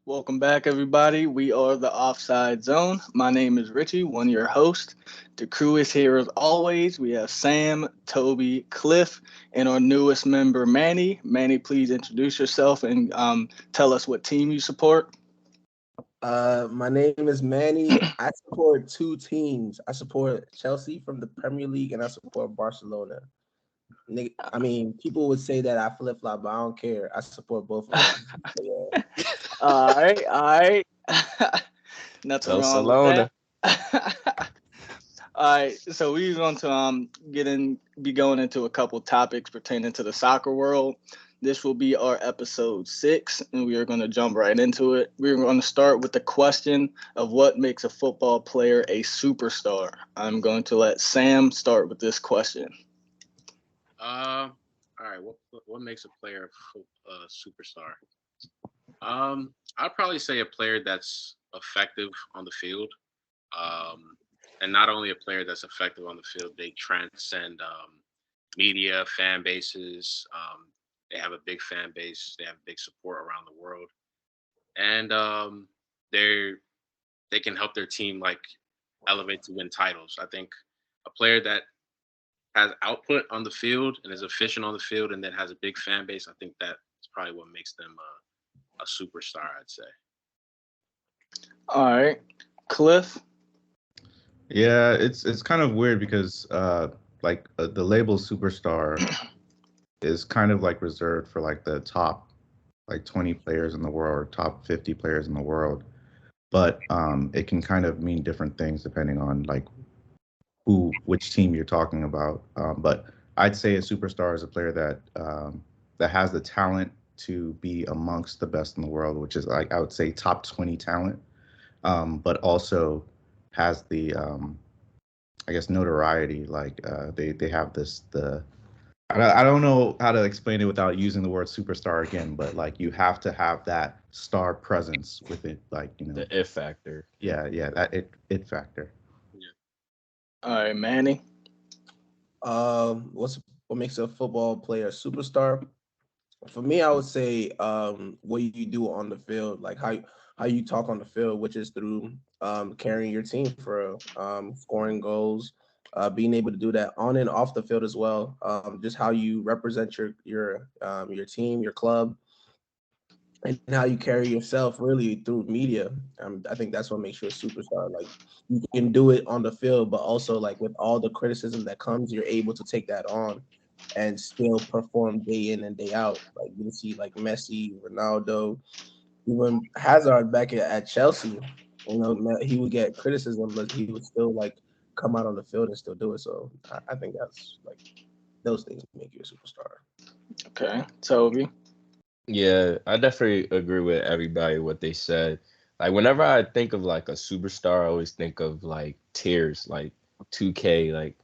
Welcome back, everybody. We are the Offside Zone. My name is Richie, one of your hosts. The crew is here as always. We have Sam, Toby, Cliff, and our newest member, Manny. Manny, please introduce yourself and tell us what team you support. My name is Manny. I support two teams. I support Chelsea from the Premier League, and I support Barcelona. People would say that I flip flop, but I don't care. I support both of them. Yeah. All right, all right. Nothing wrong with that. Barcelona. All right, so we're going to be going into a couple topics pertaining to the soccer world. This will be our episode 6, and we are going to jump right into it. We're going to start with the question of what makes a football player a superstar. I'm going to let Sam start with this question. All right. What makes a player a superstar? I'd probably say a player that's effective on the field. And not only a player that's effective on the field, they transcend media, fan bases. They have a big fan base. They have big support around the world, and they can help their team like elevate to win titles. I think a player that has output on the field and is efficient on the field, and then has a big fan base. I think that's probably what makes them a superstar. I'd say. All right, Cliff. Yeah, it's kind of weird because the label superstar is kind of like reserved for like the top like 20 players in the world or top 50 players in the world. But it can kind of mean different things depending on like which team you're talking about. But I'd say a superstar is a player that has the talent to be amongst the best in the world, which is like I would say top 20 talent, but also has the I guess notoriety. Like they have the I don't know how to explain it without using the word superstar again, but like you have to have that star presence with it, like The if factor. yeah, that it factor. All right, Manny. What makes a football player a superstar? For me, I would say what you do on the field, like how you talk on the field, which is through carrying your team for scoring goals, being able to do that on and off the field as well. Just how you represent your team, your club, and how you carry yourself really through media. I think that's what makes you a superstar. Like you can do it on the field, but also like with all the criticism that comes, you're able to take that on and still perform day in and day out. Like you see like Messi, Ronaldo, even Hazard back at Chelsea. He would get criticism, but he would still like come out on the field and still do it. So I think that's like those things make you a superstar. Okay, Toby. Yeah, I definitely agree with everybody what they said. Like whenever I think of like a superstar, I always think of like tiers, like 2K, like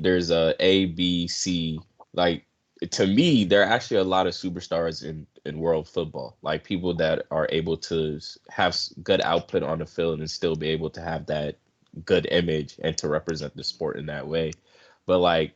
there's a B, C. Like to me, there are actually a lot of superstars in world football. Like people that are able to have good output on the field and still be able to have that good image and to represent the sport in that way. But like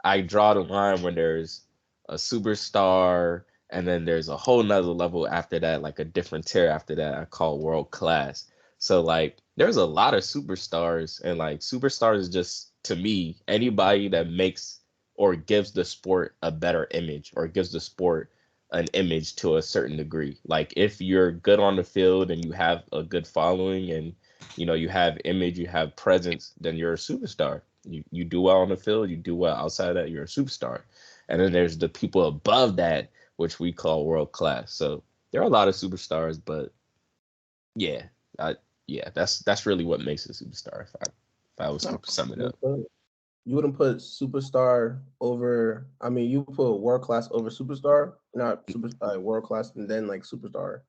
I draw the line when there's a superstar and then there's a whole nother level after that, like a different tier after that I call world class. So like there's a lot of superstars and like superstars is just to me anybody that makes or gives the sport a better image or gives the sport an image to a certain degree. Like if you're good on the field and you have a good following and you have image, you have presence, then you're a superstar. You do well on the field, you do well outside of that, you're a superstar. And then there's the people above that, which we call world class. So there are a lot of superstars, but yeah, that's really what makes a superstar. If I was to sum it up. You wouldn't put superstar over. I mean, you put world class over superstar, not superstar, world class, and then like superstar.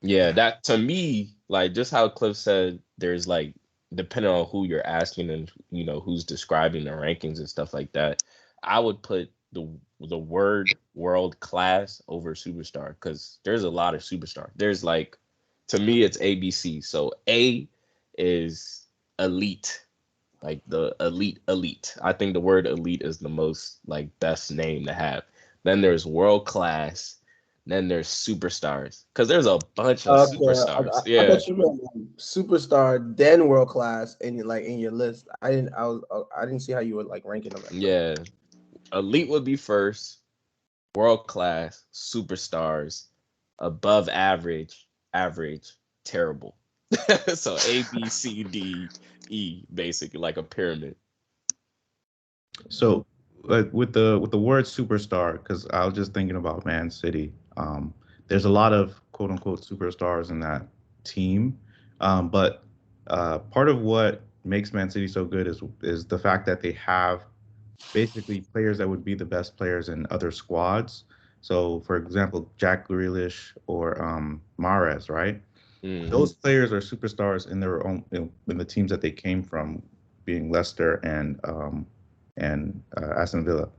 Yeah, that to me, like just how Cliff said, there's like depending on who you're asking and who's describing the rankings and stuff like that. I would put the word world class over superstar because there's a lot of superstar. There's like to me it's ABC. So A is elite, like the elite. I think the word elite is the most like best name to have. Then there's world class, then there's superstars. Because there's a bunch of Okay, superstars. I Yeah. thought you meant superstar, then world class, in your list. I didn't see how you were like ranking them at first. Yeah. Elite would be first, world class, superstars, above average, average, terrible. So A, B, C, D, E, basically, like a pyramid. So, with the word superstar, because I was just thinking about Man City. There's a lot of quote unquote superstars in that team, but part of what makes Man City so good is the fact that they have basically players that would be the best players in other squads. So, for example, Jack Grealish or Mahrez, right? Mm-hmm. Those players are superstars in their own in the teams that they came from, being Leicester and Aston Villa.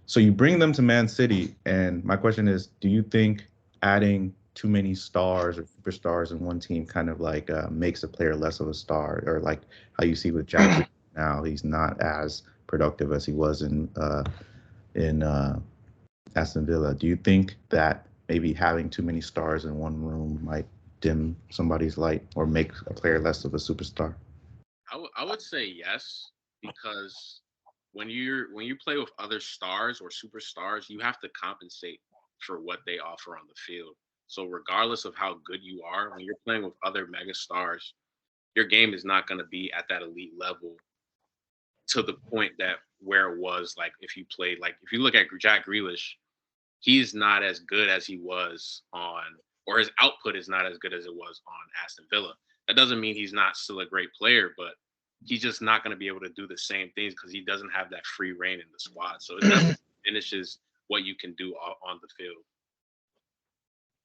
So you bring them to Man City, and my question is, do you think adding too many stars or superstars in one team kind of like makes a player less of a star, or like how you see with Jack Grealish now, he's not as productive as he was in Aston Villa. Do you think that maybe having too many stars in one room might dim somebody's light or make a player less of a superstar? I would say yes, because when you play with other stars or superstars, you have to compensate for what they offer on the field. So regardless of how good you are, when you're playing with other mega stars, your game is not going to be at that elite level to the point that where it was like if you played like if you look at Jack Grealish, he's not as good as he was on, or his output is not as good as it was on Aston Villa. That doesn't mean he's not still a great player, but he's just not going to be able to do the same things because he doesn't have that free reign in the squad. So it definitely finishes what you can do on the field.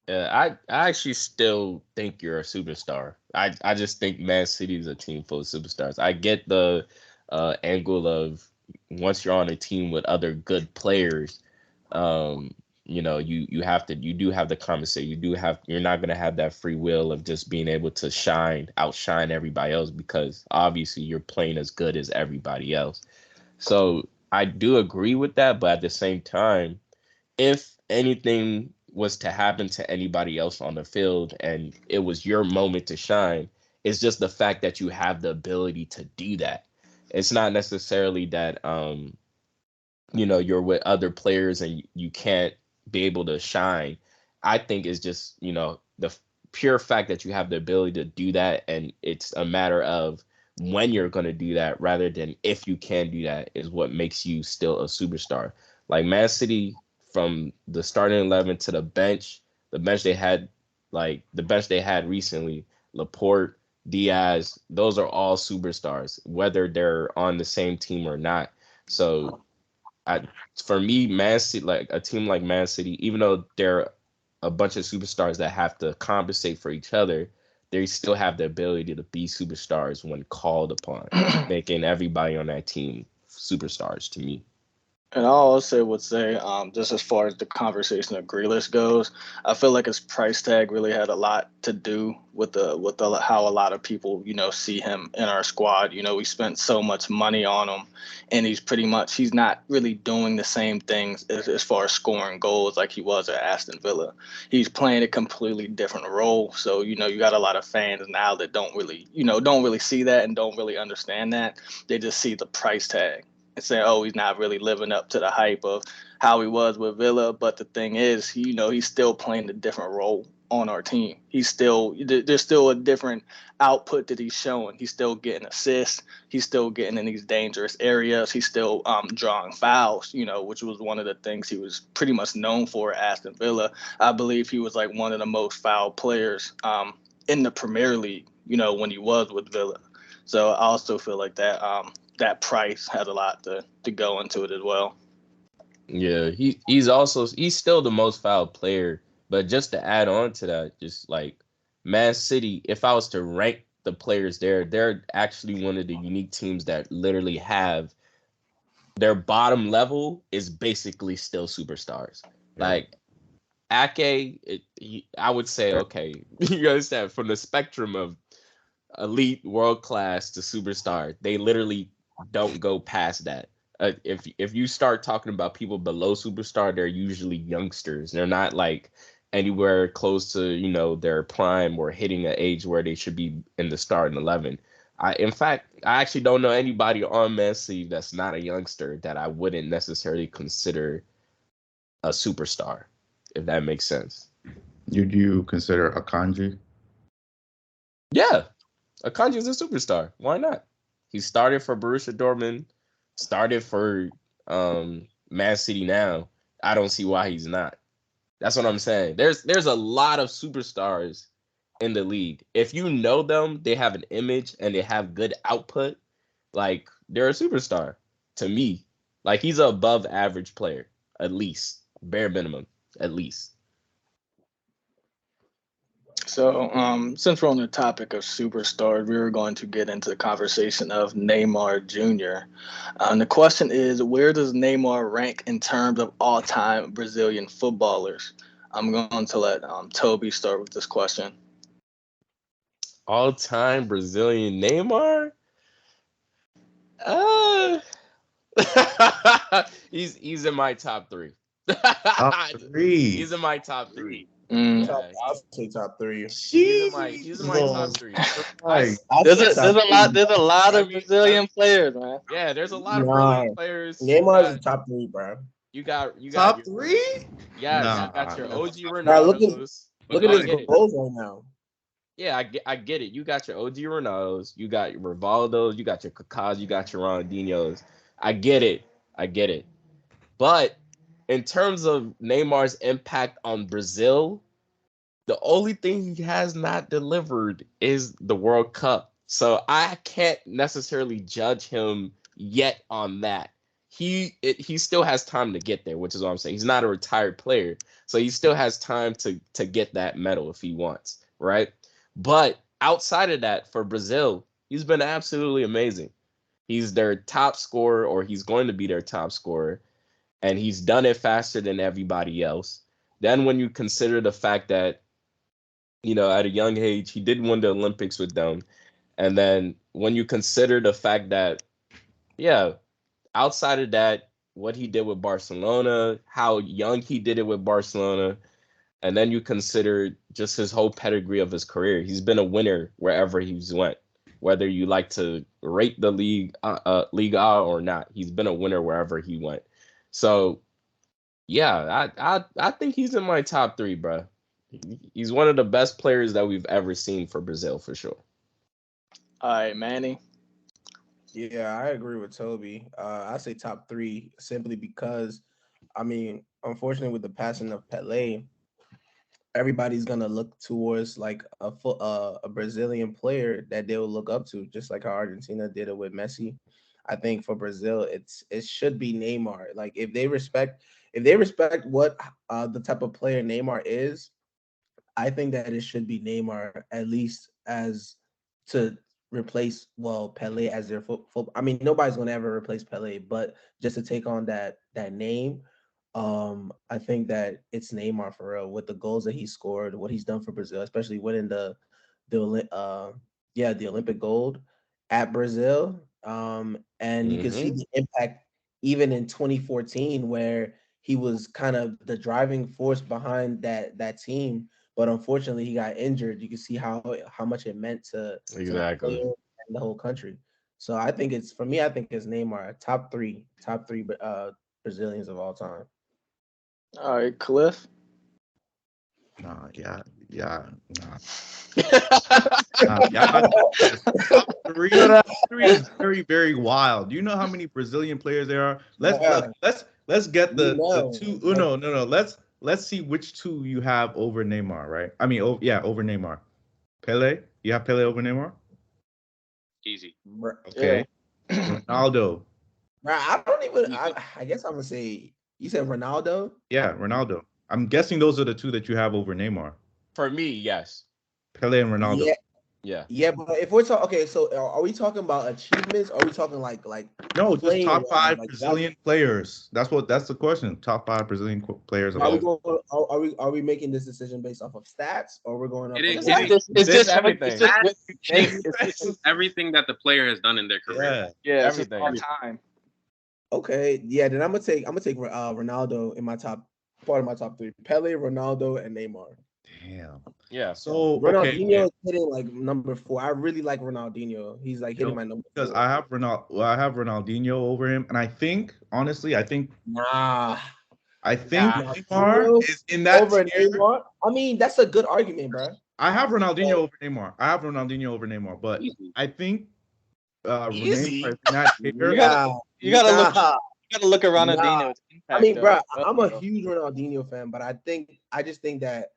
Yeah, I actually still think you're a superstar. I just think Man City is a team full of superstars. I get the angle of once you're on a team with other good players, um, you do have the compensate. You're not gonna have that free will of just being able to outshine everybody else because obviously you're playing as good as everybody else. So I do agree with that, but at the same time, if anything was to happen to anybody else on the field and it was your moment to shine, it's just the fact that you have the ability to do that. It's not necessarily that you're with other players and you can't be able to shine. I think it's just, the pure fact that you have the ability to do that and it's a matter of when you're going to do that rather than if you can do that is what makes you still a superstar. Like Man City from the starting 11 to the bench they had the bench they had recently, Laporte, Diaz, those are all superstars whether they're on the same team or not. So I, for me, Man City, like a team like Man City, even though they're a bunch of superstars that have to compensate for each other, they still have the ability to be superstars when called upon, making everybody on that team superstars to me. And I also would say, just as far as the conversation of Grealish goes, I feel like his price tag really had a lot to do with the how a lot of people, see him in our squad. We spent so much money on him, and he's not really doing the same things as far as scoring goals like he was at Aston Villa. He's playing a completely different role. So you got a lot of fans now that don't really see that and don't really understand that. They just see the price tag and saying, "Oh, he's not really living up to the hype of how he was with Villa." But the thing is, he's still playing a different role on our team. There's still a different output that he's showing. He's still getting assists. He's still getting in these dangerous areas. He's still drawing fouls, which was one of the things he was pretty much known for at Aston Villa. I believe he was like one of the most foul players in the Premier League, when he was with Villa. So I also feel like that price has a lot to go into it as well. Yeah, he's still the most foul player. But just to add on to that, just like Man City, if I was to rank the players there, they're actually one of the unique teams that literally have their bottom level is basically still superstars. Yeah. Like Ake, I would say, okay, you understand from the spectrum of elite, world class to superstar, they literally don't go past that. If you start talking about people below superstar, they're usually youngsters. They're not like anywhere close to their prime or hitting an age where they should be in the starting 11. In fact, I actually don't know anybody on Man City that's not a youngster that I wouldn't necessarily consider a superstar, if that makes sense. Do you consider Akanji? Yeah, Akanji is a superstar. Why not? He started for Borussia Dortmund, started for Man City now. I don't see why he's not. That's what I'm saying. There's a lot of superstars in the league. If you know them, they have an image and they have good output, like they're a superstar to me. Like he's an above average player, at least. Bare minimum, at least. So, since we're on the topic of superstars, we were going to get into the conversation of Neymar Jr. The question is, where does Neymar rank in terms of all-time Brazilian footballers? I'm going to let Toby start with this question. All-time Brazilian Neymar? He's in my top three. Top 3. He's in my top 3. I'll say top 3. He's in my top 3. There's a lot of Brazilian players, man. Yeah, there's a lot of Brazilian players. Neymar is top 3, bro. You got top 3? Yeah, Nah. you got your OG Bro, Ronaldos. look at his goals right now. Yeah, I get it. You got your OG Ronaldos, you got your Rivaldos, you got your Kakás, you got your Ronaldinhos. I get it. But in terms of Neymar's impact on Brazil, the only thing he has not delivered is the World Cup. So I can't necessarily judge him yet on that. He still has time to get there, which is what I'm saying. He's not a retired player, so he still has time to get that medal if he wants, right? But outside of that, for Brazil, he's been absolutely amazing. He's their top scorer, or he's going to be their top scorer, and he's done it faster than everybody else. Then when you consider the fact that, at a young age, he did win the Olympics with them, and then when you consider the fact that, yeah, outside of that, what he did with Barcelona, how young he did it with Barcelona, and then you consider just his whole pedigree of his career. He's been a winner wherever he's went, whether you like to rate the Liga or not. He's been a winner wherever he went. So, yeah, I think he's in my top 3, bro. He's one of the best players that we've ever seen for Brazil, for sure. All right, Manny. Yeah, I agree with Toby. I say top 3 simply because, unfortunately, with the passing of Pelé, everybody's gonna look towards like a Brazilian player that they will look up to, just like how Argentina did it with Messi. I think for Brazil, it should be Neymar. Like if they respect what the type of player Neymar is, I think that it should be Neymar, at least as to replace Pelé as their football. I mean, nobody's gonna ever replace Pelé, but just to take on that name. I think that it's Neymar for real, with the goals that he scored, what he's done for Brazil, especially winning the Olympic gold at Brazil. And you can see the impact even in 2014, where he was kind of the driving force behind that team. But unfortunately, he got injured. You can see how much it meant to Exactly the, and the whole country. So I think it's Neymar, top three Brazilians of all time. All right, Cliff. Nah. Top 3 is very, very wild. Do you know how many Brazilian players there are? Let's get the two. No. Let's see which 2 you have over Neymar, right? I mean, over Neymar. Pele. You have Pele over Neymar? Easy. Okay. Yeah. Ronaldo. I don't even. I guess I'm gonna say. You said Ronaldo? Yeah, Ronaldo. I'm guessing those are the 2 that you have over Neymar. For me, yes. Pele and Ronaldo. Yeah. But if we're talking, okay, so are we talking about achievements? Or are we talking like no, just top 5 Brazilian players? That's the question. Top 5 Brazilian players. Are we making this decision based off of stats, or we're going off? It's just everything. It's everything that the player has done in their career. Yeah, everything. all time. Okay, yeah. Then I'm gonna take Ronaldo in my part of my top three. Pele, Ronaldo, and Neymar. Damn. Yeah. So Ronaldinho is hitting like number 4. I really like Ronaldinho. He's like hitting my number 4. because I have Ronaldinho over him, and I think honestly, I think Nah. Neymar is in that over tier. Neymar. I mean, that's a good argument, bro. I have Ronaldinho over Neymar. But I think Easy. Neymar is in that tier. You gotta look at Ronaldinho's impact. I mean, bro, though. I'm a huge Ronaldinho fan, but I just think that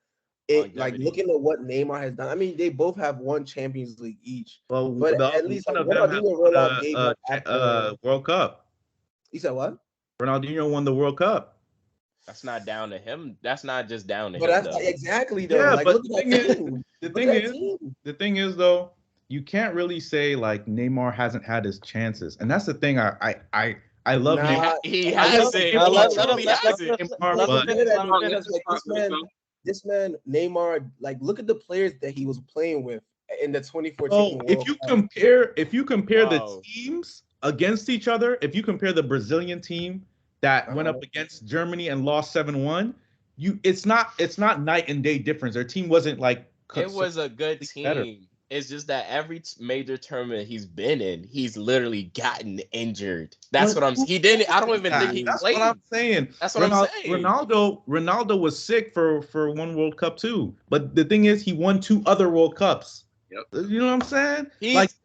it like Longevity. looking at what Neymar has done. I mean, they both have won Champions League each, Well, but at least one like, of them has Ronaldinho won rolled out gave up after. World Cup. You said what? Ronaldinho won the World Cup. That's not down to him. That's not just down to But him, that's though. exactly though. Yeah, like, but look at that team. the thing is though, you can't really say like Neymar hasn't had his chances, and that's the thing. I love Neymar. He hasn't. This man Neymar, like, look at the players that he was playing with in the 2014 Oh, World if you compare the teams against each other, if you compare the Brazilian team that went up against Germany and lost 7-1, it's not night and day difference. Their team wasn't like it was a good team. Better. It's just that every major tournament he's been in, he's literally gotten injured. That's what I'm saying. He didn't. I don't even think he That's played. what I'm saying. That's what I'm saying. Ronaldo was sick for one World Cup too. But the thing is, he won 2 other World Cups. Yep. You know what I'm saying?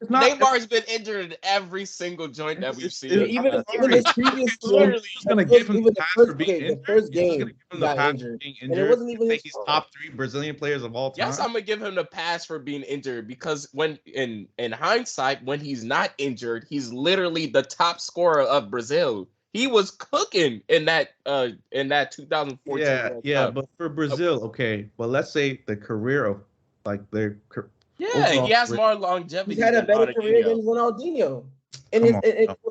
Neymar's been injured in every single joint that we've seen. Even his previous team, going to give him the pass for being injured. The first game, he got injured. And it wasn't even his fault. He's top 3 Brazilian players of all time. Yes, I'm going to give him the pass for being injured because when in hindsight, when he's not injured, he's literally the top scorer of Brazil. He was cooking in that 2014 World Cup. But for Brazil, okay. But let's say the career of like their he has more longevity. He's had a better career than Ronaldinho in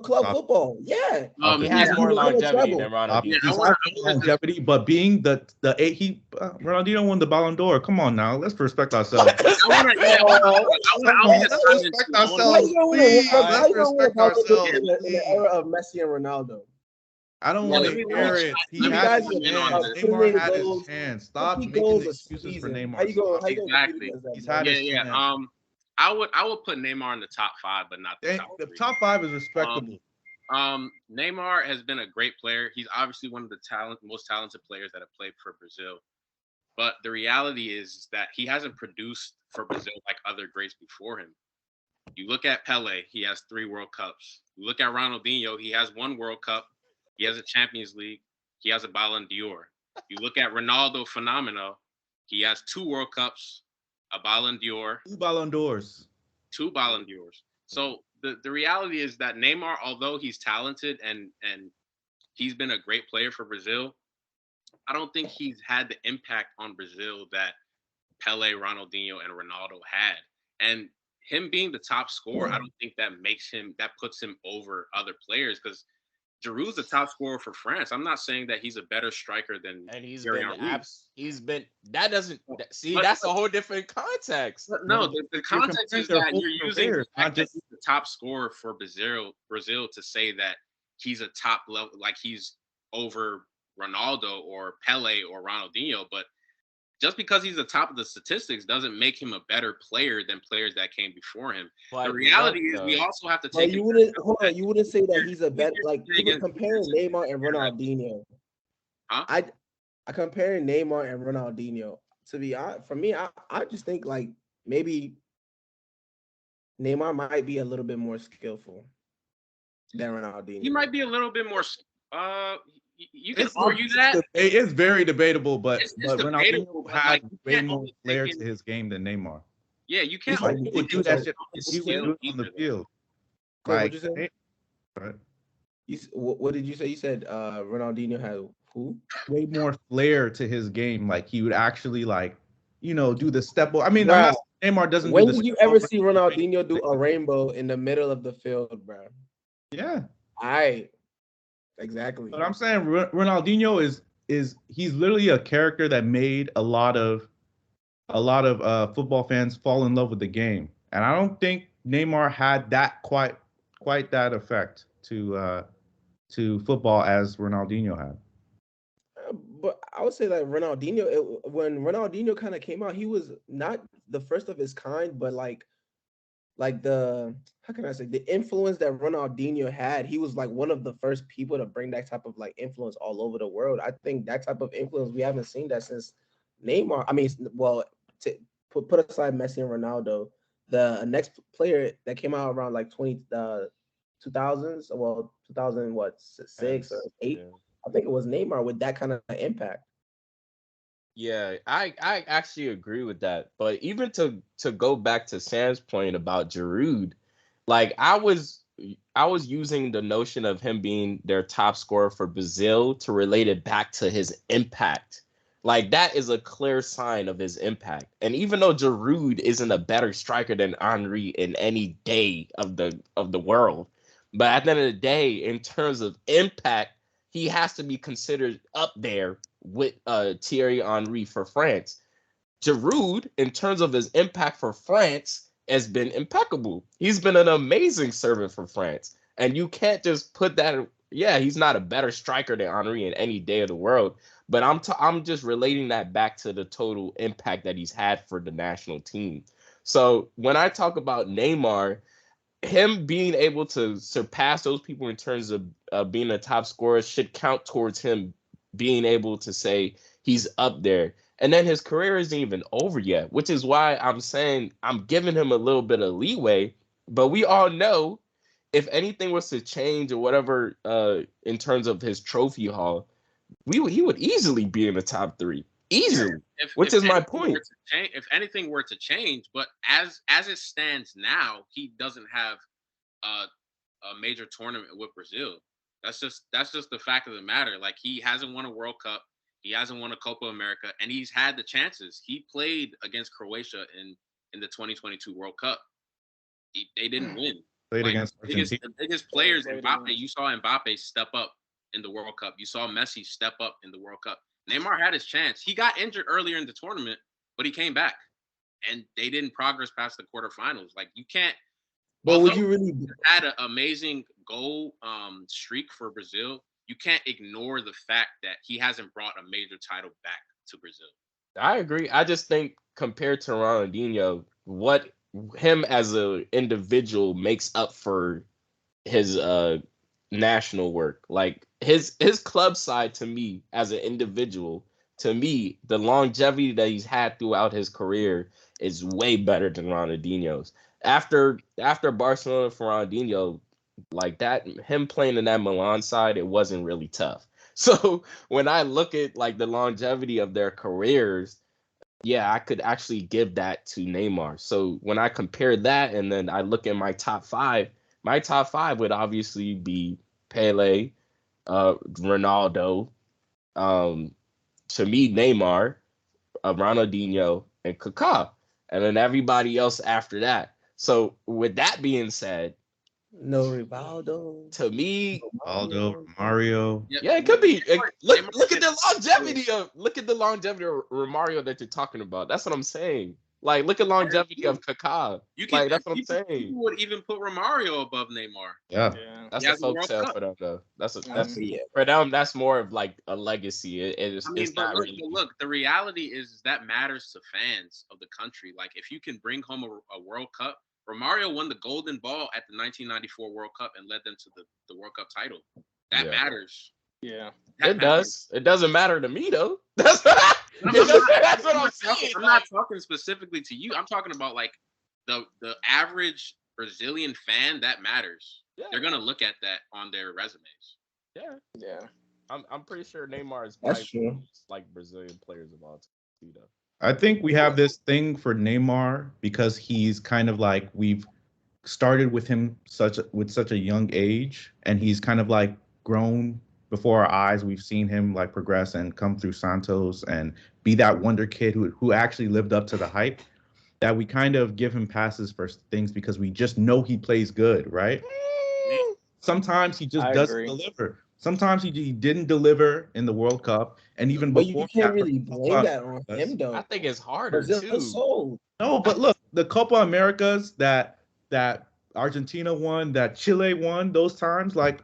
club football. Yeah, he has more longevity than Ronaldinho. Longevity, but being the Ronaldinho won the Ballon d'Or. Come on now, let's respect ourselves. Let's respect ourselves. In the era of Messi and Ronaldo. I don't want to hear it. He had his chance. Neymar had his chance. Stop making excuses for Neymar. How you going? Exactly. He's had his chance. I would put Neymar in the top 5, but not the top 3. The top 5 is respectable. Neymar has been a great player. He's obviously one of the most talented players that have played for Brazil. But the reality is that he hasn't produced for Brazil like other greats before him. You look at Pele, he has 3 World Cups. You look at Ronaldinho, he has 1 World Cup. He has a Champions League. He has a Ballon d'Or. You look at Ronaldo Fenomeno. He has 2 World Cups, a Ballon d'Or. 2 Ballon d'Ors. 2 Ballon d'Ors. So the reality is that Neymar, although he's talented and he's been a great player for Brazil, I don't think he's had the impact on Brazil that Pele, Ronaldinho, and Ronaldo had. And him being the top scorer, I don't think that puts him over other players because Giroud's the top scorer for France. I'm not saying that he's a better striker than he's been that doesn't see that's a whole different context. No, the context is that you're using the top scorer for Brazil to say that he's a top level, like he's over Ronaldo or Pele or Ronaldinho, but just because he's the top of the statistics doesn't make him a better player than players that came before him. The reality is we also have to take. You wouldn't say that he's a better, like, you were comparing Neymar and Ronaldinho. Huh? I comparing Neymar and Ronaldinho. To be honest, for me, I just think like maybe Neymar might be a little bit more skillful than Ronaldinho. He might be a little bit more. You can argue that. It's very debatable, but Ronaldinho had way more flair to his game than Neymar. Yeah, you can't. He would do that shit. He would do it on the field. Like, what did you say? You said Ronaldinho had who? Way more flair to his game. Like he would actually do the step. I mean, Neymar doesn't. When did you ever see Ronaldinho do a rainbow in the middle of the field, bro? Yeah. Exactly. But I'm saying Ronaldinho is he's literally a character that made a lot of football fans fall in love with the game, and I don't think Neymar had that quite that effect to to football as Ronaldinho had. But I would say that Ronaldinho, when Ronaldinho kind of came out, he was not the first of his kind, but like the how can I say the influence that Ronaldinho had, he was like one of the first people to bring that type of like influence all over the world. I think that type of influence we haven't seen that since Neymar. I mean, well, to put aside Messi and Ronaldo, the next player that came out around like 2000s, well, 2000 what 6 or 8. Yeah. I think it was Neymar with that kind of impact. Yeah, I actually agree with that. But even to go back to Sam's point about Giroud, like I was using the notion of him being their top scorer for Brazil to relate it back to his impact. Like that is a clear sign of his impact. And even though Giroud isn't a better striker than Henry in any day of the world, but at the end of the day, in terms of impact, he has to be considered up there with Thierry Henry for France. Giroud, in terms of his impact for France, has been impeccable. He's been an amazing servant for France. And you can't just put that. Yeah, he's not a better striker than Henry in any day of the world. But I'm just relating that back to the total impact that he's had for the national team. So when I talk about Neymar, him being able to surpass those people in terms of being a top scorer should count towards him being able to say he's up there. And then his career isn't even over yet, which is why I'm saying I'm giving him a little bit of leeway. But we all know if anything was to change or whatever in terms of his trophy haul, he would easily be in the top 3. Easily. Which is my point. If anything were to change, but as it stands now, he doesn't have a major tournament with Brazil. That's just the fact of the matter. Like he hasn't won a World Cup, he hasn't won a Copa America, and he's had the chances. He played against Croatia in the 2022 World Cup. They didn't win. Played against Argentina. The biggest players, Mbappe. You saw Mbappe step up in the World Cup. You saw Messi step up in the World Cup. Neymar had his chance. He got injured earlier in the tournament, but he came back, and they didn't progress past the quarterfinals. Like you can't. But would you really had an amazing goal streak for Brazil? You can't ignore the fact that he hasn't brought a major title back to Brazil. I agree. I just think compared to Ronaldinho, what him as an individual makes up for his national work. Like his club side, to me as an individual, to me the longevity that he's had throughout his career is way better than Ronaldinho's. After Barcelona for Ronaldinho, like that, him playing in that Milan side, it wasn't really tough. So when I look at like the longevity of their careers, yeah, I could actually give that to Neymar. So when I compare that and then I look at my top 5 would obviously be Pele, Ronaldo, to me Neymar, Ronaldinho, and Kaká, and then everybody else after that. So with that being said, no Rivaldo? to me, Aldo, Mario. yeah, it could be. Look at the longevity of Romario that you're talking about. That's what I'm saying. Like, look at longevity of Kaká. Like, that's what I'm saying. People would even put Romario above Neymar. Yeah. That's a folk tale for them, though. That's for them. That's more of like a legacy. It's not really. But look, the reality is that matters to fans of the country. Like, if you can bring home a World Cup, Romario won the Golden Ball at the 1994 World Cup and led them to the World Cup title. That matters. Yeah, it does. It doesn't matter to me though. That's what I'm saying. I'm not talking specifically to you. I'm talking about like the average Brazilian fan. That matters. Yeah. They're gonna look at that on their resumes. Yeah. I'm pretty sure Neymar is like Brazilian players of all time though. I think we have this thing for Neymar because he's kind of like we've started with him with such a young age, and he's kind of like grown before our eyes. We've seen him like progress and come through Santos and be that wonder kid who actually lived up to the hype, that we kind of give him passes for things because we just know he plays good, right? Sometimes he just doesn't deliver. Sometimes he didn't deliver in the World Cup, and even but before. You can't really blame that on him, though. I think it's harder too. No, but look, the Copa Americas that Argentina won, that Chile won those times. Like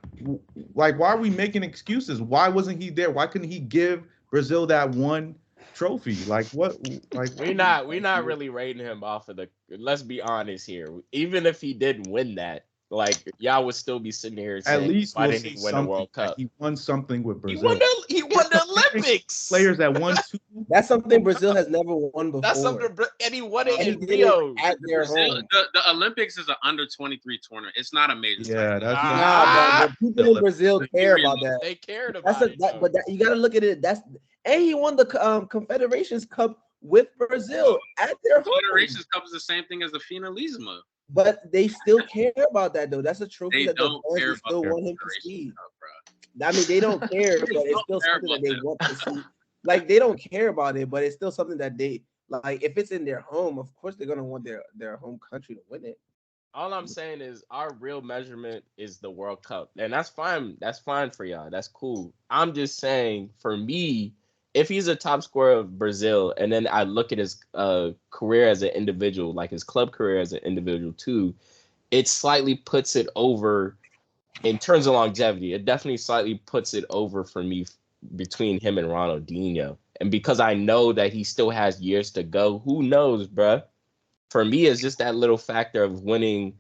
why are we making excuses? Why wasn't he there? Why couldn't he give Brazil that one trophy? Like what? Like We're not really rating him off of the. Let's be honest here. Even if he didn't win that, like y'all would still be sitting here at saying, least why we'll didn't say he win the something. World That Cup? he won something with He Brazil. won the Olympics. Players that won 2. That's something Brazil has never won before. That's something, and he won it And he in did Rio. it at their Brazil, home. the Olympics is an under 23 tournament. It's not a major. Yeah, that's But people in Brazil care about that. They cared That's about it. but you got to look at it. And he won the Confederations Cup with Brazil at their home. Confederations Cup is the same thing as the Finalisma. But they still care about that though. That's a trophy They that the don't fans care still about want him to Confederations see. Cup, bro. I mean, they don't care, but it's still care something that about they that. want to see. Like they don't care about it, but it's still something that they like. If it's in their home, of course they're gonna want their home country to win it. All I'm saying is our real measurement is the World Cup. And that's fine. That's fine for y'all. That's cool. I'm just saying, for me, if he's a top scorer of Brazil, and then I look at his career as an individual, like his club career as an individual too, it slightly puts it over in terms of longevity. It definitely slightly puts it over for me between him and Ronaldinho. And because I know that he still has years to go, who knows, bruh? For me, it's just that little factor of winning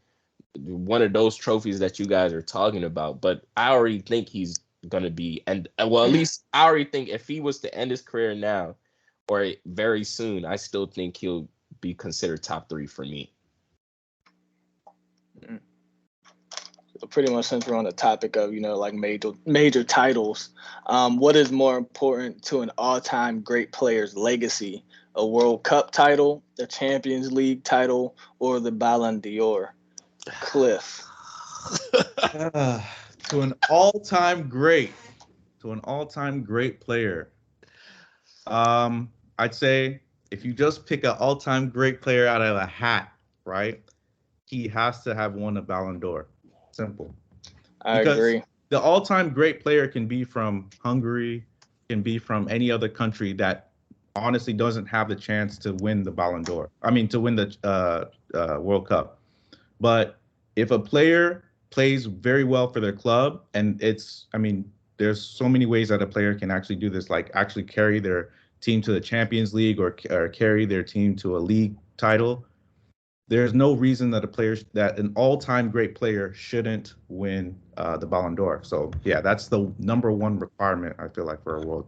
one of those trophies that you guys are talking about. But I already think he's going to be, and well, at least I already think if he was to end his career now or very soon, I still think he'll be considered top 3 for me. Pretty much since we're on the topic of, like major titles, what is more important to an all-time great player's legacy? A World Cup title, the Champions League title, or the Ballon d'Or? Cliff. To an all-time great player. I'd say if you just pick an all-time great player out of a hat, right? He has to have won a Ballon d'Or. Simple. I agree. The all-time great player can be from Hungary, can be from any other country that honestly doesn't have the chance to win the Ballon d'Or. I mean, to win the World Cup. But if a player plays very well for their club, and there's so many ways that a player can actually do this, like actually carry their team to the Champions League or carry their team to a league title. There's no reason that an all-time great player shouldn't win the Ballon d'Or. So yeah, that's the number one requirement, I feel like, for a world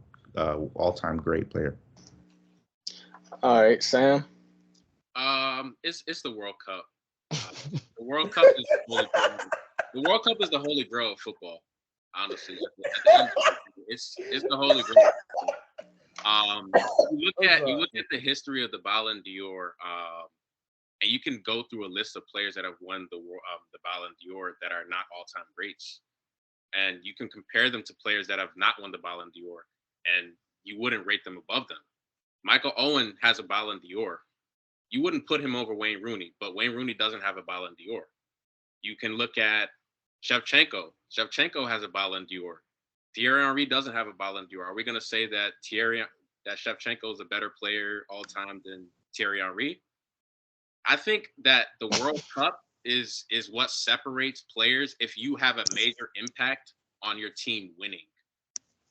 all-time great player. All right, Sam. It's the World Cup. The World Cup is the World Cup is the holy grail of football. Honestly, it's the holy grail. You look at the history of the Ballon d'Or. And you can go through a list of players that have won the Ballon d'Or that are not all-time greats, and you can compare them to players that have not won the Ballon d'Or, and you wouldn't rate them above them. Michael Owen has a Ballon d'Or. You wouldn't put him over Wayne Rooney, but Wayne Rooney doesn't have a Ballon d'Or. You can look at Shevchenko. Shevchenko has a Ballon d'Or. Thierry Henry doesn't have a Ballon d'Or. Are we going to say that Shevchenko is a better player all time than Thierry Henry? I think that the World Cup is what separates players if you have a major impact on your team winning.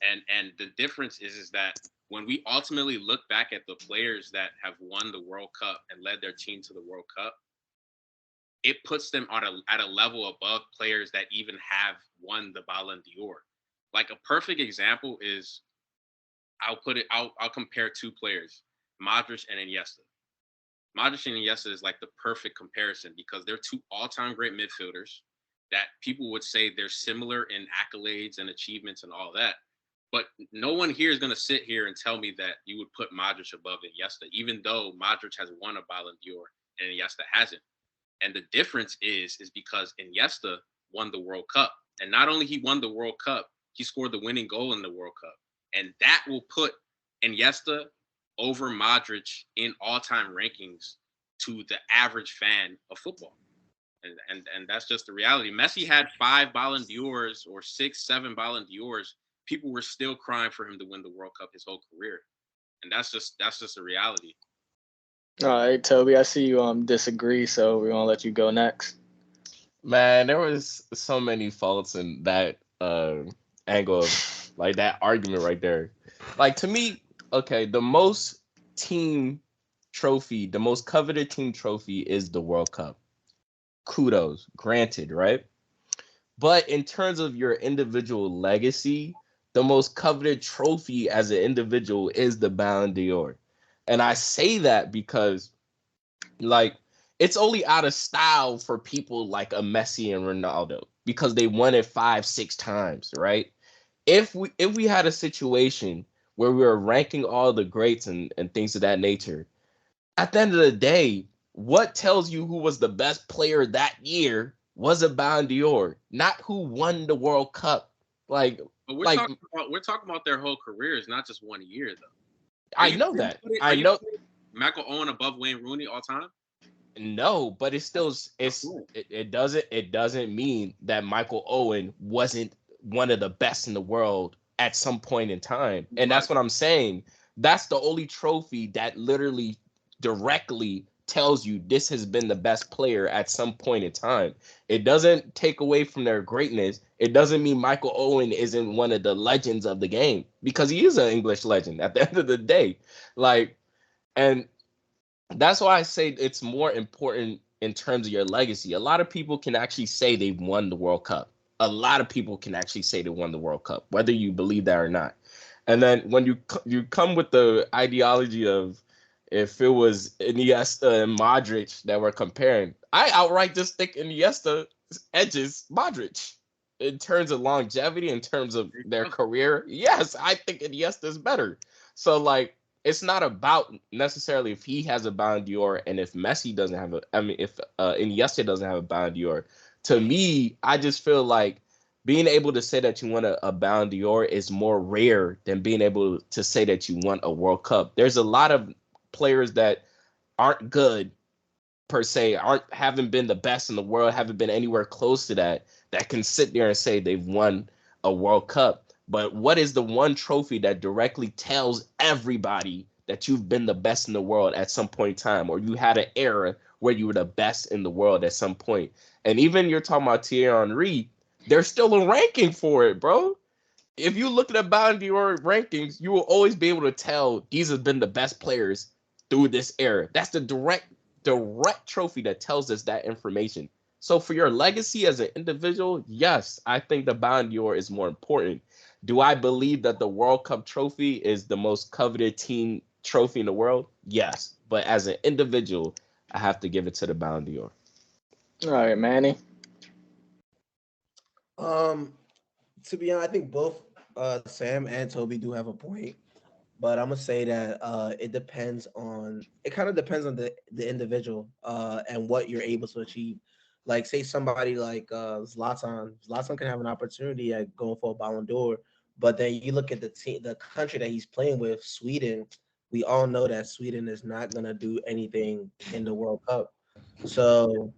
And the difference is that when we ultimately look back at the players that have won the World Cup and led their team to the World Cup, it puts them at a level above players that even have won the Ballon d'Or. Like a perfect example is I'll compare 2 players, Modric and Iniesta. Modric and Iniesta is like the perfect comparison because they're 2 all-time great midfielders that people would say they're similar in accolades and achievements and all that. But no one here is going to sit here and tell me that you would put Modric above Iniesta, even though Modric has won a Ballon d'Or and Iniesta hasn't. And the difference is because Iniesta won the World Cup. And not only he won the World Cup, he scored the winning goal in the World Cup. And that will put Iniesta over Modric in all-time rankings to the average fan of football. And that's just the reality. Messi had 5 Ballon d'Ors or 6, 7 Ballon d'Ors. People were still crying for him to win the World Cup his whole career. And that's just a reality. All right, Toby, I see you disagree, so we're going to let you go next. Man, there was so many faults in that angle of like that argument right there. Like to me, okay, the most coveted team trophy is the World Cup. Kudos, granted, right? But in terms of your individual legacy, the most coveted trophy as an individual is the Ballon d'Or. And I say that because like it's only out of style for people like a Messi and Ronaldo because they won it 5, 6 times, right? If we had a situation where we were ranking all the greats and things of that nature, at the end of the day, what tells you who was the best player that year was a Ballon d'Or, not who won the World Cup. Like, But like we're talking about their whole careers, not just 1 year though. I know that. Are I you know. putting Michael Owen above Wayne Rooney all time? No, but it's still That's cool. it doesn't mean that Michael Owen wasn't one of the best in the world at some point in time. And Right. that's what I'm saying. That's the only trophy that literally directly tells you this has been the best player at some point in time. It doesn't take away from their greatness. It doesn't mean Michael Owen isn't one of the legends of the game because he is an English legend at the end of the day. Like, and that's why I say it's more important in terms of your legacy. A lot of people can actually say they've won the World Cup. A lot of people can actually say they won the World Cup, whether you believe that or not. And then when you come with the ideology of if it was Iniesta and Modric that we're comparing, I outright just think Iniesta edges Modric in terms of longevity, in terms of their career. Yes, I think Iniesta is better. So like it's not about necessarily if he has a Ballon d'Or and if Messi doesn't have a. I mean, if Iniesta doesn't have a Ballon d'Or. To me, I just feel like being able to say that you won a Ballon d'Or is more rare than being able to say that you won a World Cup. There's a lot of players that aren't good per se, haven't been the best in the world, haven't been anywhere close to that can sit there and say they've won a World Cup. But what is the one trophy that directly tells everybody that you've been the best in the world at some point in time, or you had an era where you were the best in the world at some point? And even you're talking about Thierry Henry, there's still a ranking for it, bro. If you look at the Ballon d'Or rankings, you will always be able to tell these have been the best players through this era. That's the direct trophy that tells us that information. So for your legacy as an individual, yes, I think the Ballon d'Or is more important. Do I believe that the World Cup trophy is the most coveted team trophy in the world? Yes. But as an individual, I have to give it to the Ballon d'Or. All right, Manny. Um, to be honest, I think both Sam and Toby do have a point, but I'm gonna say that it kind of depends on the individual and what you're able to achieve. Like say somebody like Zlatan can have an opportunity at going for a Ballon d'Or, but then you look at the country that he's playing with, Sweden. We all know that Sweden is not gonna do anything in the World Cup. So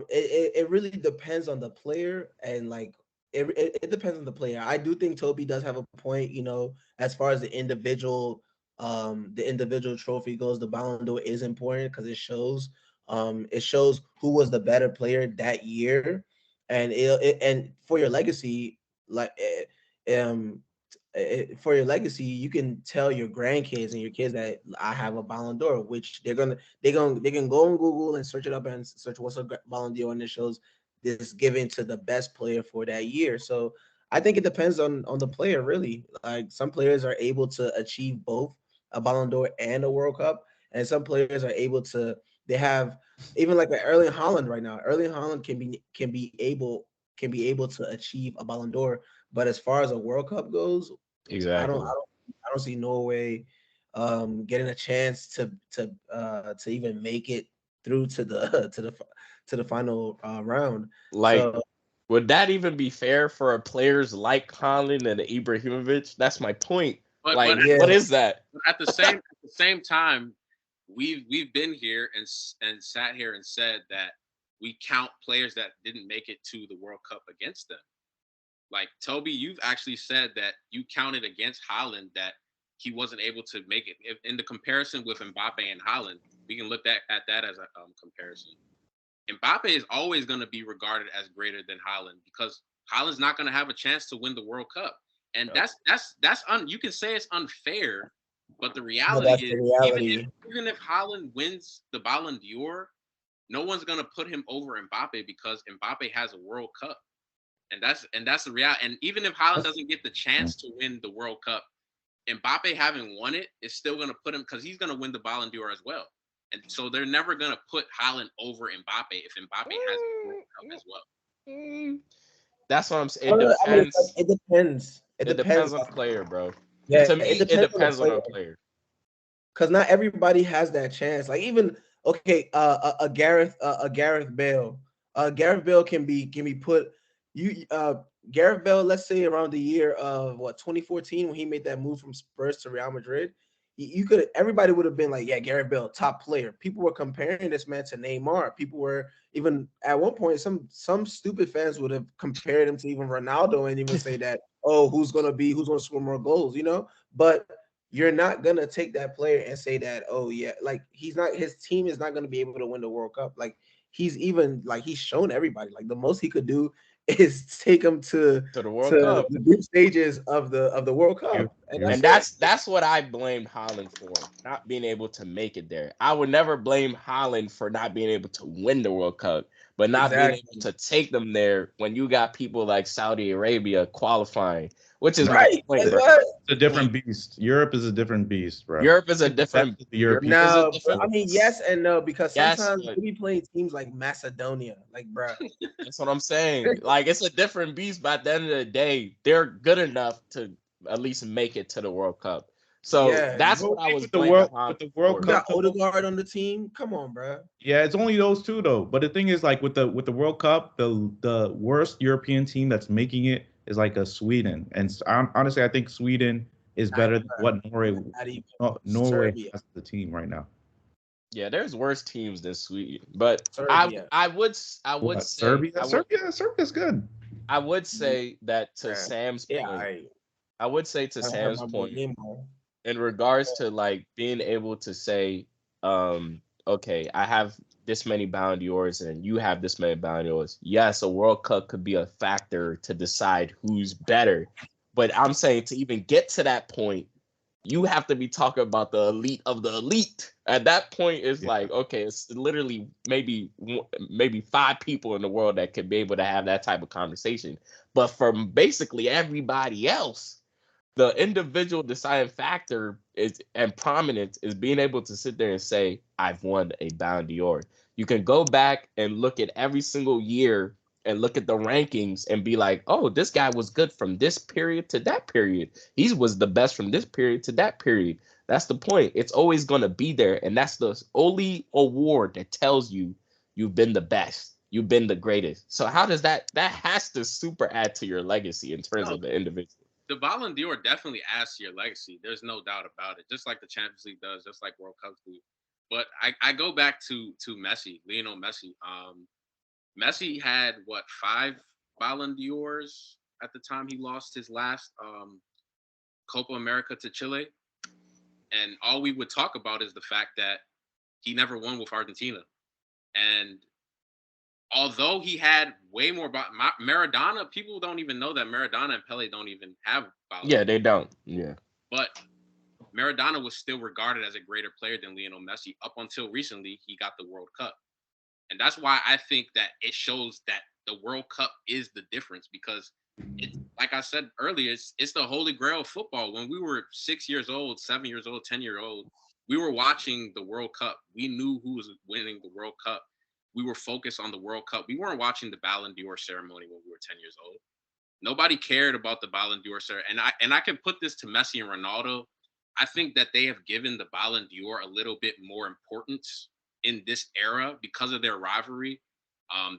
it really depends on the player and like it depends on the player. I do think Toby does have a point, as far as the individual trophy goes, the Ballon d'Or is important because it shows who was the better player that year, and for your legacy, like for your legacy, you can tell your grandkids and your kids that I have a Ballon d'Or, which they can go on Google and search it up and search what's a Ballon d'Or, and it shows this given to the best player for that year. So I think it depends on the player really. Like some players are able to achieve both a Ballon d'Or and a World Cup, and some players are able to. They have even like Erling Haaland right now. Erling Haaland can be able to achieve a Ballon d'Or, but as far as a World Cup goes, I don't I Exactly. don't I don't see Norway getting a chance to even make it through to the to the final round. Like, So would that even be fair for players like Haaland and Ibrahimovic? That's my point. But Like, yeah, what is that? at the same time, we've been here and sat here and said that we count players that didn't make it to the World Cup against them. Like Toby, you've actually said that you counted against Holland that he wasn't able to make it. In the comparison with Mbappe and Holland, we can look at that as a comparison. Mbappe is always going to be regarded as greater than Haaland because Haaland's not going to have a chance to win the World Cup. And you can say it's unfair, but the reality that's is the reality. even if Haaland wins the Ballon d'Or, no one's going to put him over Mbappe because Mbappe has a World Cup. And that's the reality. And even if Haaland doesn't get the chance to win the World Cup, Mbappe having won it is still going to put him because he's going to win the Ballon d'Or as well. And so they're never going to put Haaland over Mbappe if Mbappe has the World Cup as well. That's what I'm saying. I mean, Depends. it depends. It depends on the player, bro. Yeah, To me, it depends on the player. Because not everybody has that chance. Like even a Gareth Bale. Gareth Bale can be put Gareth Bale, let's say around the year of 2014 when he made that move from Spurs to Real Madrid. Everybody would have been like, yeah, Gareth Bale, top player. People were comparing this man to Neymar. People were even at one point, some stupid fans would have compared him to even Ronaldo and even say that, oh, who's gonna score more goals, But you're not gonna take that player and say that, oh yeah, like his team is not gonna be able to win the World Cup. Like he's shown everybody, like the most he could do is take them to the World Cup, the group stages of the World Cup. And that's what I blame Haaland for, not being able to make it there. I would never blame Haaland for not being able to win the World Cup, but not being able to take them there when you got people like Saudi Arabia qualifying, which is my point, bro. It's a different beast. Europe is a different beast, bro. Europe is a different No, I mean, yes and no, because sometimes but, we be playing teams like Macedonia, like, bro. That's what I'm saying. Like, it's a different beast, but at the end of the day, they're good enough to at least make it to the World Cup. So that's what I was blaming with the World Cup. You got Odegaard on the team. Come on, bro. Yeah, it's only those two though. But the thing is, like with the World Cup, the worst European team that's making it is like a Sweden. And honestly, I think Sweden is better than what Norway has the team right now. Yeah, there's worse teams than Sweden, but I would say Serbia's good. I would say that to Sam's point. I would say to Sam's point, in regards to like being able to say, okay, I have this many Ballon d'Ors and you have this many Ballon d'Ors. Yes, a World Cup could be a factor to decide who's better, but I'm saying to even get to that point, you have to be talking about the elite of the elite. At that point, it's like, okay, it's literally maybe 5 people in the world that could be able to have that type of conversation. But from basically everybody else, the individual deciding factor and prominence is being able to sit there and say, I've won a Ballon d'Or. You can go back and look at every single year and look at the rankings and be like, oh, this guy was good from this period to that period. He was the best from this period to that period. That's the point. It's always going to be there. And that's the only award that tells you you've been the best. You've been the greatest. So how does that has to super add to your legacy in terms of the individual? The Ballon d'Or definitely adds to your legacy. There's no doubt about it. Just like the Champions League does, just like World Cups do. But I go back to Messi, Lionel Messi. Messi had 5 Ballon d'Ors at the time he lost his last Copa America to Chile, and all we would talk about is the fact that he never won with Argentina. And although he had way more Maradona, people don't even know that Maradona and Pele don't even have Ballon d'Ors. Yeah, they don't. Yeah, but Maradona was still regarded as a greater player than Lionel Messi up until recently. He got the World Cup. And that's why I think that it shows that the World Cup is the difference, because it's, like I said earlier, it's the holy grail of football. When we were 6 years old, 7 years old, 10-year-old, we were watching the World Cup. We knew who was winning the World Cup. We were focused on the World Cup. We weren't watching the Ballon d'Or ceremony when we were 10 years old. Nobody cared about the Ballon d'Or ceremony. And I can put this to Messi and Ronaldo. I think that they have given the Ballon d'Or a little bit more importance in this era because of their rivalry.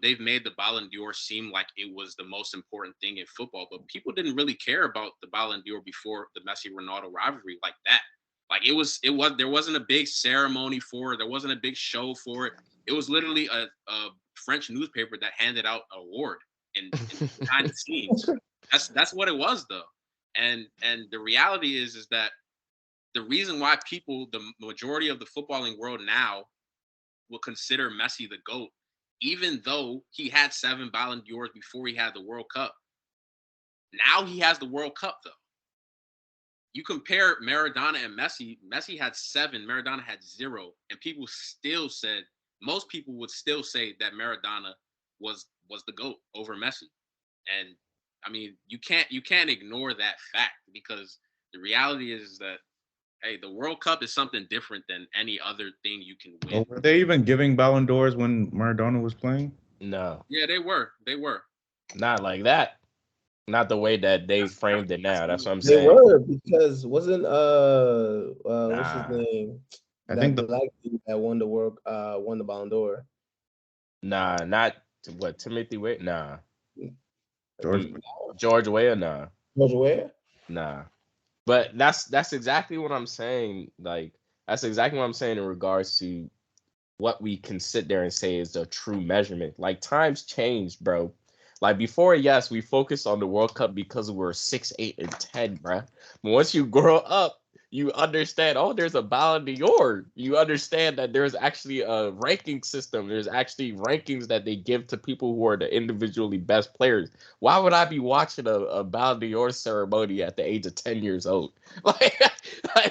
They've made the Ballon d'Or seem like it was the most important thing in football, but people didn't really care about the Ballon d'Or before the Messi-Ronaldo rivalry like that. Like there wasn't a big ceremony for it. There wasn't a big show for it. It was literally a French newspaper that handed out an award and behind the scenes. That's what it was though. And the reality is that the reason why people, the majority of the footballing world now, will consider Messi the GOAT, even though he had 7 Ballon d'Ors before he had the World Cup. Now he has the World Cup, though. You compare Maradona and Messi. Messi had 7, Maradona had 0, and most people would still say that Maradona was the GOAT over Messi. And I mean, you can't ignore that fact, because the reality is that, hey, the World Cup is something different than any other thing you can win. Well, were they even giving Ballon d'Ors when Maradona was playing? No. Yeah, they were. Not like that. Not the way that they framed it now. That's what I'm They saying. were, because wasn't what's his Nah. name? I That think black dude that won the Ballon d'Or. Nah, not what Timothy Way. Nah, George. George Weah. Nah, George Weah? nah. But that's exactly what I'm saying. Like that's exactly what I'm saying in regards to what we can sit there and say is the true measurement. Like times changed, bro. Like before, yes, we focused on the World Cup because we're 6, 8, and 10, bro. But once you grow up, you understand, oh, there's a Ballon d'Or. You understand that there's actually a ranking system. There's actually rankings that they give to people who are the individually best players. Why would I be watching a Ballon d'Or ceremony at the age of 10 years old? Like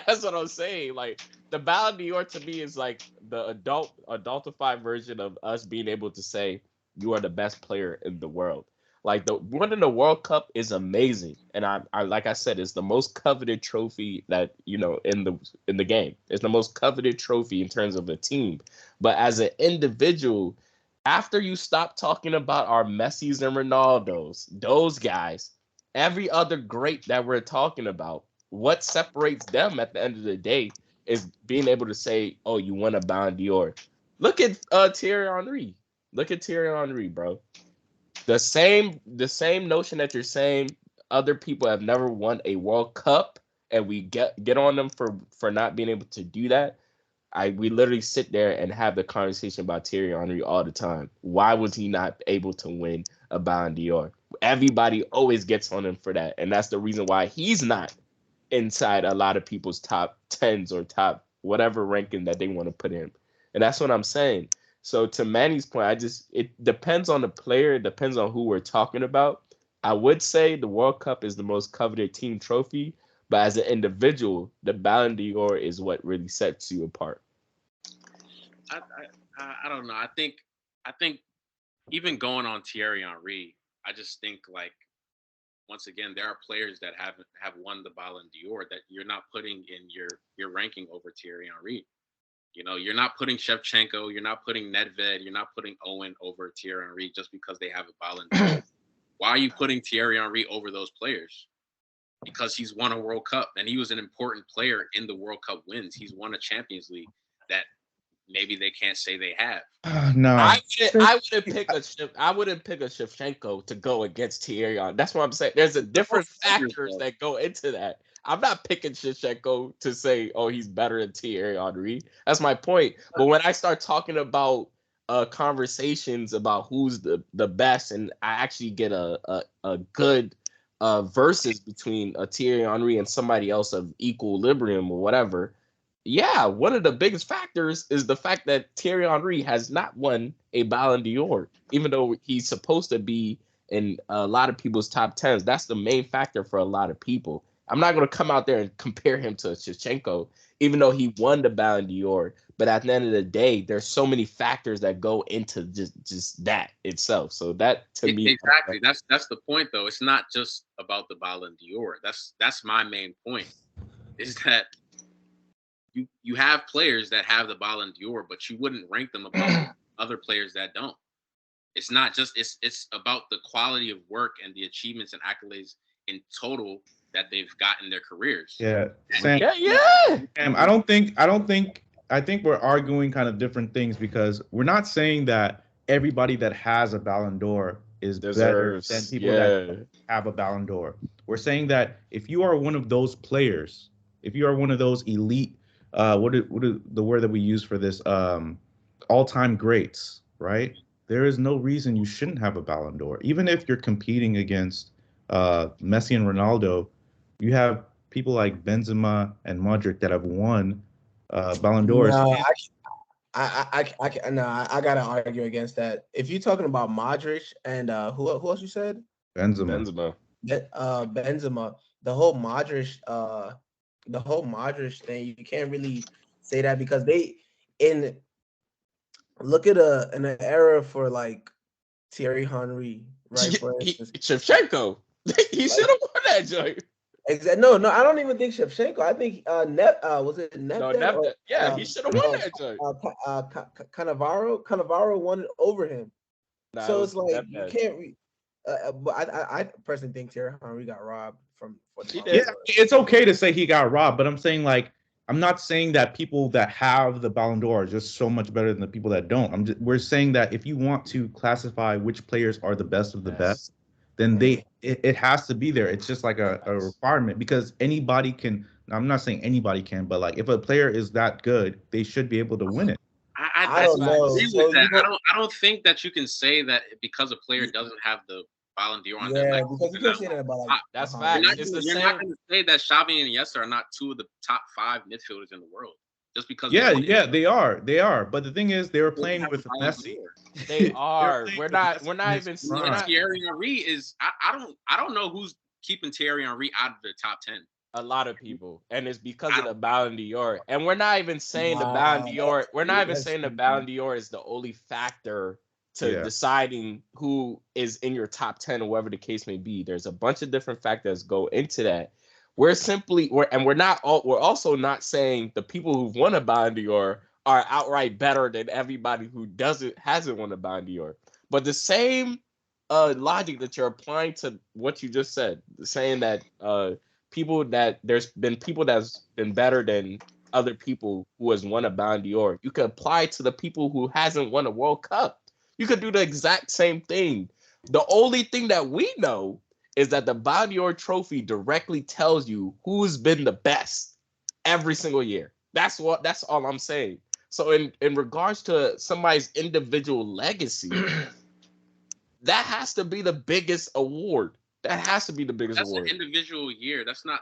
that's what I'm saying. Like the Ballon d'Or to me is like the adultified version of us being able to say you are the best player in the world. Like the winning the World Cup is amazing, and I like I said, it's the most coveted trophy that in the game. It's the most coveted trophy in terms of a team. But as an individual, after you stop talking about our Messis and Ronaldos, those guys, every other great that we're talking about, what separates them at the end of the day is being able to say, "Oh, you won a Ballon d'Or." Look at Thierry Henry. Look at Thierry Henry, bro. The same notion that you're saying other people have never won a World Cup, and we get on them for not being able to do that. We literally sit there and have the conversation about Thierry Henry all the time. Why was he not able to win a Ballon d'Or? Everybody always gets on him for that, and that's the reason why he's not inside a lot of people's top 10s or top whatever ranking that they want to put him. And that's what I'm saying. So to Manny's point, it depends on the player, it depends on who we're talking about. I would say the World Cup is the most coveted team trophy, but as an individual, the Ballon d'Or is what really sets you apart. I don't know. I think even going on Thierry Henry, I just think like once again there are players that have won the Ballon d'Or that you're not putting in your ranking over Thierry Henry. You're not putting Shevchenko, you're not putting Nedved, you're not putting Owen over Thierry Henry just because they have a Ballon d'Or. Why are you putting Thierry Henry over those players? Because he's won a World Cup and he was an important player in the World Cup wins. He's won a Champions League that maybe they can't say they have. No, I wouldn't pick a Shevchenko to go against Thierry Henry. That's what I'm saying. There's a different factors that go into that. I'm not picking Shevchenko to say, oh, he's better than Thierry Henry. That's my point. But when I start talking about conversations about who's the best, and I actually get a good versus between a Thierry Henry and somebody else of equilibrium or whatever. Yeah, one of the biggest factors is the fact that Thierry Henry has not won a Ballon d'Or, even though he's supposed to be in a lot of people's top 10s. That's the main factor for a lot of people. I'm not going to come out there and compare him to Shevchenko, even though he won the Ballon d'Or. But at the end of the day, there's so many factors that go into just that itself. So that to me, exactly, that's the point though. It's not just about the Ballon d'Or. That's my main point. Is that you have players that have the Ballon d'Or, but you wouldn't rank them above other players that don't. It's not just it's about the quality of work and the achievements and accolades in total that they've got in their careers. Yeah, Sam, yeah. I think we're arguing kind of different things, because we're not saying that everybody that has a Ballon d'Or is Deserves, better than people that have a Ballon d'Or. We're saying that if you are one of those players, if you are one of those elite, what is the word that we use for this, all-time greats, right? There is no reason you shouldn't have a Ballon d'Or. Even if you're competing against Messi and Ronaldo, you have people like Benzema and Modric that have won Ballon d'Ors. No, I gotta argue against that. If you're talking about Modric and who else you said? Benzema. Benzema, the whole Modric thing, you can't really say that because they in look at in an era for like Thierry Henry, right? For instance, Shevchenko, he should have won that joint. No, I don't even think Shevchenko. I think was it No, Nedved or yeah, he should have won that joint. Cannavaro won it over him. Nah, So it's like you Nedved. can't. But I personally think Thierry Henry got robbed for the. He Yeah, did. it's okay to say he got robbed, but I'm saying like I'm not saying that people that have the Ballon d'Or are just so much better than the people that don't. We're saying that if you want to classify which players are the best of the best, then it has to be there. It's just like a requirement because anybody can. I'm not saying anybody can, but like if a player is that good, they should be able to win it. I don't know. Agree So with that. I don't think that you can say that because a player doesn't have the Ballon d'Or on their yeah, leg. because you can't say that about like. That's fine. You're It's the not same. going to say that Xavi and Iniesta are not two of the top 5 midfielders in the world just because. Yeah, they are. But the thing is, they were playing with Messi. They are. We're not even. Thierry Henry is. I don't know who's keeping Thierry Henry out of the top 10. A lot of people, and it's because of the Ballon d'Or. And we're not even saying the Ballon d'Or. We're not even saying the Ballon d'Or is the only factor to deciding who is in your top 10 or whatever the case may be. There's a bunch of different factors go into that. We're also not saying the people who've won a Ballon d'Or are outright better than everybody who hasn't won a Ballon d'Or. But the same logic that you're applying to what you just said, saying that there's been people that's been better than other people who has won a Ballon d'Or, you could apply to the people who hasn't won a World Cup. You could do the exact same thing. The only thing that we know is that the Ballon d'Or trophy directly tells you who's been the best every single year. That's all I'm saying. So in regards to somebody's individual legacy, that has to be the biggest award. That has to be the biggest award. That's an individual year. That's not.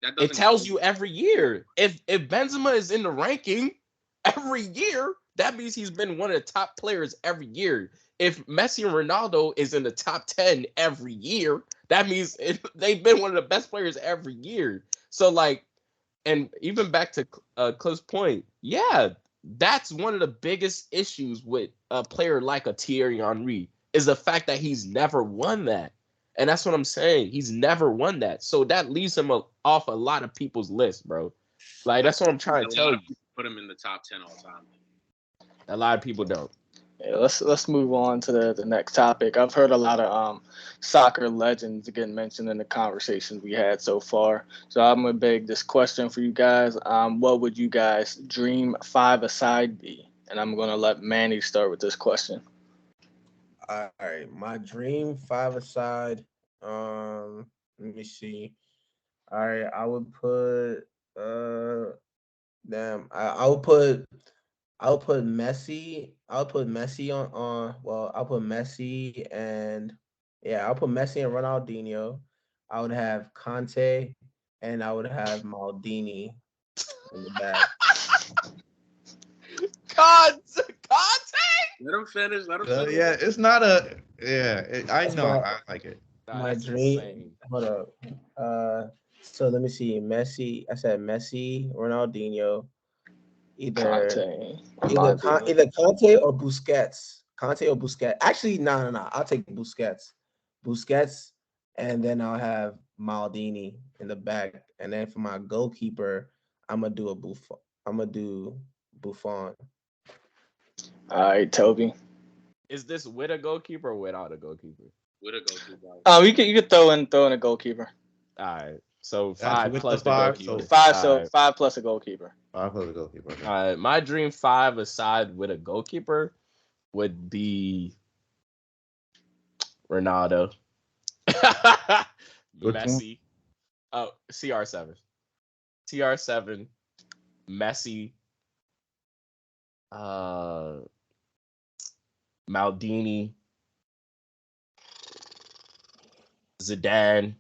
That it tells you every year. If Benzema is in the ranking every year, that means he's been one of the top players every year. If Messi and Ronaldo is in the top 10 every year, that means they've been one of the best players every year. So like, and even back to Cliff's point, yeah, that's one of the biggest issues with a player like a Thierry Henry is the fact that he's never won that. And that's what I'm saying. He's never won that. So that leaves him off a lot of people's list, bro. Like, that's what I'm trying to tell you. Put him in the top 10 all time. A lot of people don't. Yeah, let's move on to the next topic. I've heard a lot of soccer legends getting mentioned in the conversations we had so far. So I'm gonna beg this question for you guys. What would you guys dream 5-a-side be? And I'm gonna let Manny start with this question. All right, my dream 5-a-side. Let me see. All right, I would put I would put Messi. I'll put Messi on. Well, I'll put Messi and I'll put Messi and Ronaldinho. I would have Conte and I would have Maldini in the back. Conte. Let him finish. Yeah, it's not a. Yeah, I know. I like it. My dream. Insane. Hold up. So let me see. Messi. I said Messi, Ronaldinho. Either Conte or Busquets. Actually, no. I'll take Busquets, and then I'll have Maldini in the back. And then for my goalkeeper, I'm gonna do Buffon. All right, Toby. Is this with a goalkeeper or without a goalkeeper? With a goalkeeper. You can throw in a goalkeeper. All right. So 5 plus the goalkeeper. So 5 plus a goalkeeper. 5 plus a goalkeeper. Okay. All right. My dream 5-a-side with a goalkeeper would be Ronaldo. Messi. Oh, CR7. CR7. Messi. Maldini. Zidane.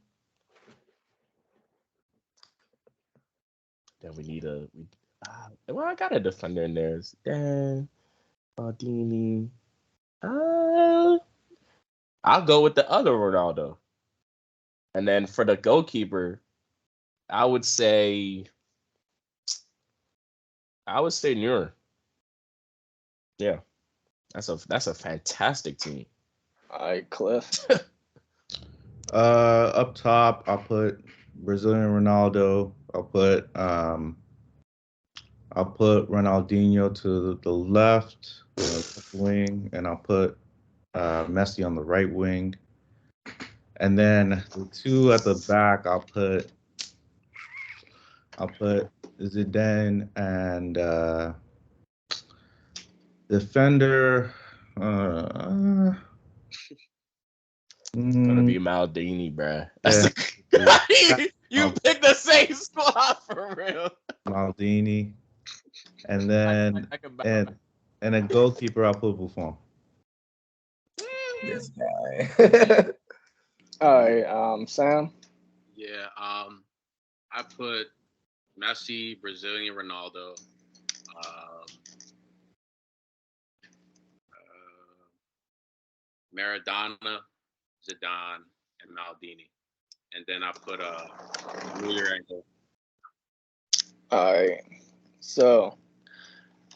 Then we need Well, I got a defender in there. Dan Maldini. I'll go with the other Ronaldo. And then for the goalkeeper, I would say Neuer. Yeah, that's a fantastic team. All right, Cliff. Up top, I'll put Brazilian Ronaldo. I'll put Ronaldinho to the left wing, and I'll put Messi on the right wing. And then the two at the back, I'll put Zidane and defender. Gonna be Maldini, bruh. Yeah. You picked the same squad for real. Maldini, and then and a goalkeeper, I'll put Buffon. This guy. All right, Sam. Yeah, I put Messi, Brazilian Ronaldo, Maradona, Zidane, and Maldini, and then I put Neuer and goal. All right. So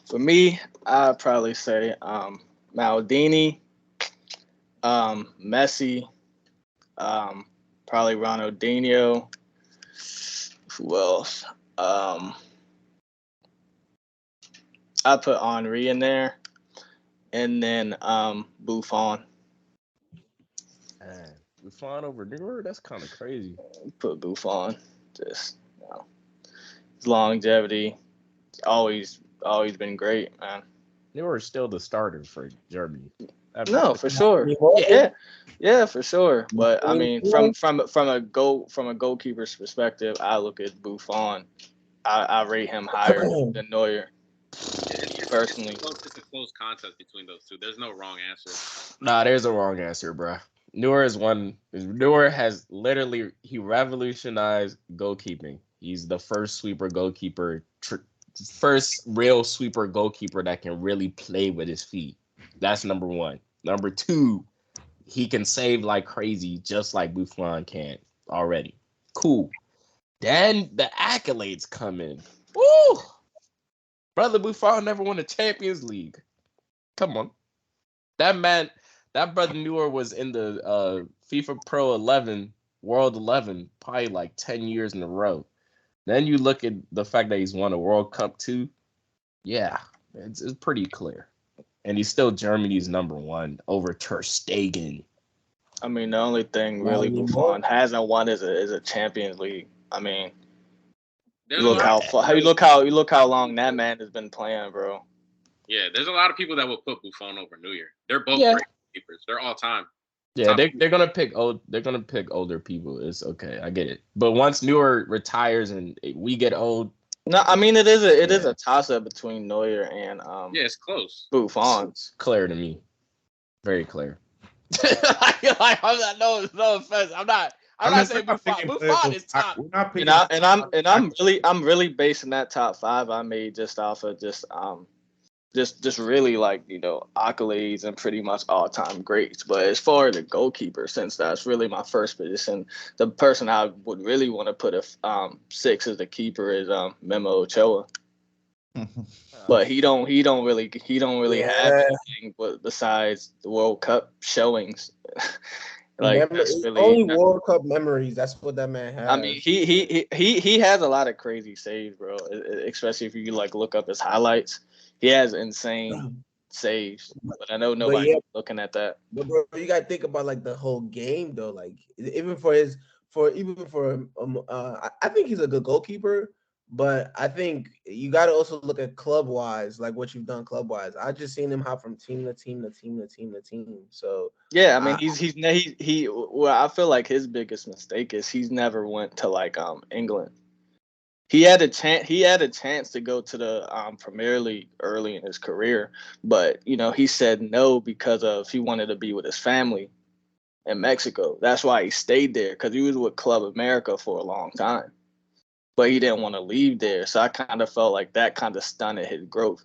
for me, I'd probably say Maldini, Messi, probably Ronaldinho. Who else? I put Henri in there, and then Buffon. Man, Buffon over Neuer? That's kind of crazy. Put Buffon. Just his longevity, always been great, man. Neuer is still the starter for Germany. No, for sure. Yeah, for sure. But I mean, from a goalkeeper's perspective, I look at Buffon. I rate him higher than Neuer. Personally, It's a close contest between those two. There's no wrong answer. Nah, there's a wrong answer, bro. Neuer has literally he revolutionized goalkeeping. He's the first sweeper goalkeeper, first real sweeper goalkeeper that can really play with his feet. That's number one. Number two, he can save like crazy, just like Buffon can already. Cool. Then the accolades come in. Woo! Brother Buffon never won a Champions League. Come on. That brother Neuer was in the FIFA Pro 11, World 11, probably like 10 years in a row. Then you look at the fact that he's won a World Cup too. Yeah, it's pretty clear. And he's still Germany's number one over Ter Stegen. I mean, the only thing really Buffon hasn't won is a Champions League. I mean, look how long that man has been playing, bro. Yeah, there's a lot of people that will put Buffon over Neuer. They're both great keepers. They're all time. Yeah, they're gonna pick older people. It's okay, I get it. But once Neuer retires and we get old, no, I mean it is a toss up between Neuer and it's close. Buffon. It's clear to me, very clear. I'm not no offense. I'm not saying Buffon. Buffon is top. I'm really basing that top five I made just off of just really like, accolades and pretty much all-time greats. But as far as the goalkeeper, since that's really my first position, the person I would really want to put a 6 as the keeper is Memo Ochoa. But he don't really have anything but besides the World Cup showings. That's really only World Cup memories. That's what that man has. I mean, he has a lot of crazy saves, bro. Especially if you look up his highlights. He has insane saves, but I know nobody's looking at that. But bro, you gotta think about the whole game though. Like even for I think he's a good goalkeeper, but I think you gotta also look at club wise, like what you've done club wise. I just seen him hop from team to team to team to team to team. So yeah, I mean I feel like his biggest mistake is he's never went to England. He had a chance to go to the Premier League early in his career, but he said no because he wanted to be with his family in Mexico. That's why he stayed there, because he was with Club America for a long time. but he didn't want to leave there. So I kind of felt like that kind of stunted his growth.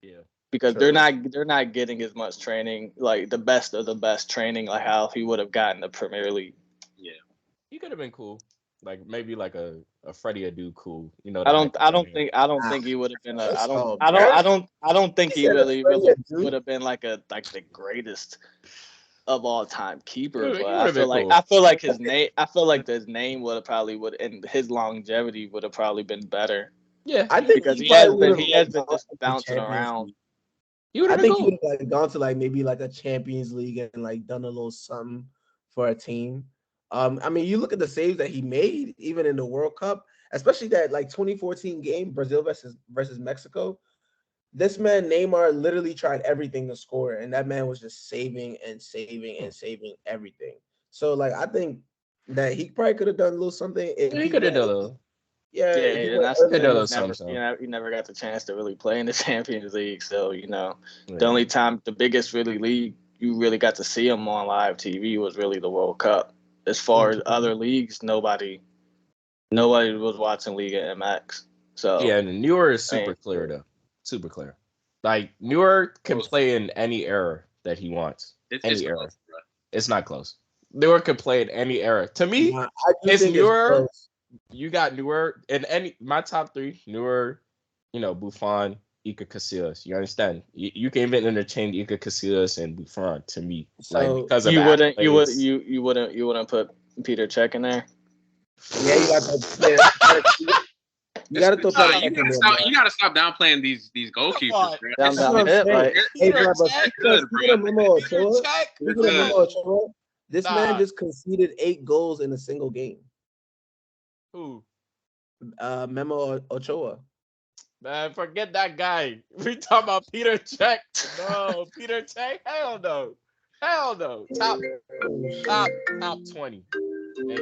Yeah. Because True. they're not getting as much training, like the best of the best training, like how he would have gotten the Premier League. Yeah. He could have been cool. Like maybe like a Freddie Adu cool. You know, I the don't hypothetical. I don't think he would have been a That's all. I don't think He he said a really Freddie Adu? would have been like the greatest of all time keeper, He but would have been cool. I feel like his name would have probably and his longevity would have probably been better Yeah. I think because he he has probably been would have just the bouncing Champions around. League. He would I have been think he cool. would have gone to like maybe like a Champions League and like done a little something for a team. I mean, you look at the saves that he made, even in the World Cup, especially that like 2014 game, Brazil versus Mexico. This man Neymar literally tried everything to score, and that man was just saving and saving and saving everything. So like, I think that he probably could have done a little something if He he could have went. done a little. Yeah, Yeah, if he and went that's the early. Could have thing. done something. You never got the chance to really play in the Champions League. So the Yeah. only time, the biggest really league you really got to see him on live TV was really the World Cup. As far as Mhm. other leagues, nobody was watching Liga MX. So Yeah, and Newer is super man, clear though. Super clear. Like Newer can Close. play in any era that he wants. It's Any era. close, bro. It's not close. Newer can play in any era. To me, Nah, I do it's think Newer. close. You got Newer in any my top three. Newer, Buffon, Iker Casillas. You understand? You can even interchange Iker Casillas and Buffon to me, like So because of you wouldn't accolades. you wouldn't put Peter Cech in there. yeah, you got to. You got to throw Nah, Peter you Cech in gotta there, stop. bro. You gotta stop downplaying these goalkeepers, on. bro. Down, That's what I'm it, saying. like, Hey, Peter bro, but Cech, speaking of Memo Peter Ochoa, Cech, speaking of Memo Ochoa, this Nah. man just conceded 8 goals in a single game. Who? Memo Ochoa. Man, forget that guy. We talking about Peter Cech. No, Peter Cech. Hell no. Hell no. Top 20. Hey,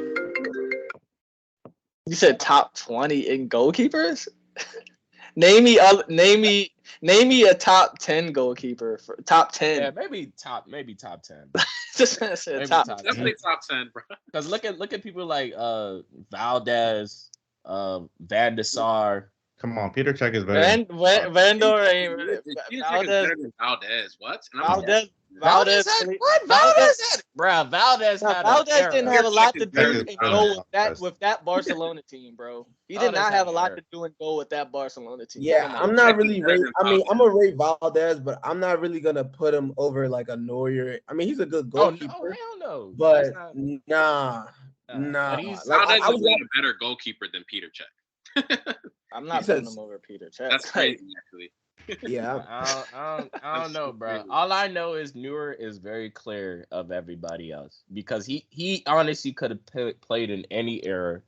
you said top 20 in goalkeepers. Name me a top 10 goalkeeper for top 10. yeah, maybe top 10. Just I said Maybe top top 10. Definitely top 10, bro. Because look at people like Valdez, Van de Sar. Come on, Peter Cech is better. Vandor ain't Peter Cech is better than Valdez. What? And I'm Valdez had played- what? Valdez had, bruh. Valdez Now, had Valdez an era. didn't have a lot to Peter do Cech in is goal better. with that Barcelona team, bro. He did Valdez not had have a an lot era. to do in goal with that Barcelona team. Yeah, Come on. I'm not really Better rate. than I mean, Valdez. I'm gonna rate Valdez, but I'm not really gonna put him over like a Neuer. I mean, he's a good Oh no, goalkeeper, hell no. but That's not, nah. But he's Like Valdez I was is not a better goalkeeper than Peter Cech. I'm not He putting says- him over Peter Cech. That's crazy, actually. yeah. I don't know, bro. All I know is Neuer is very clear of everybody else because he honestly could have played in any era.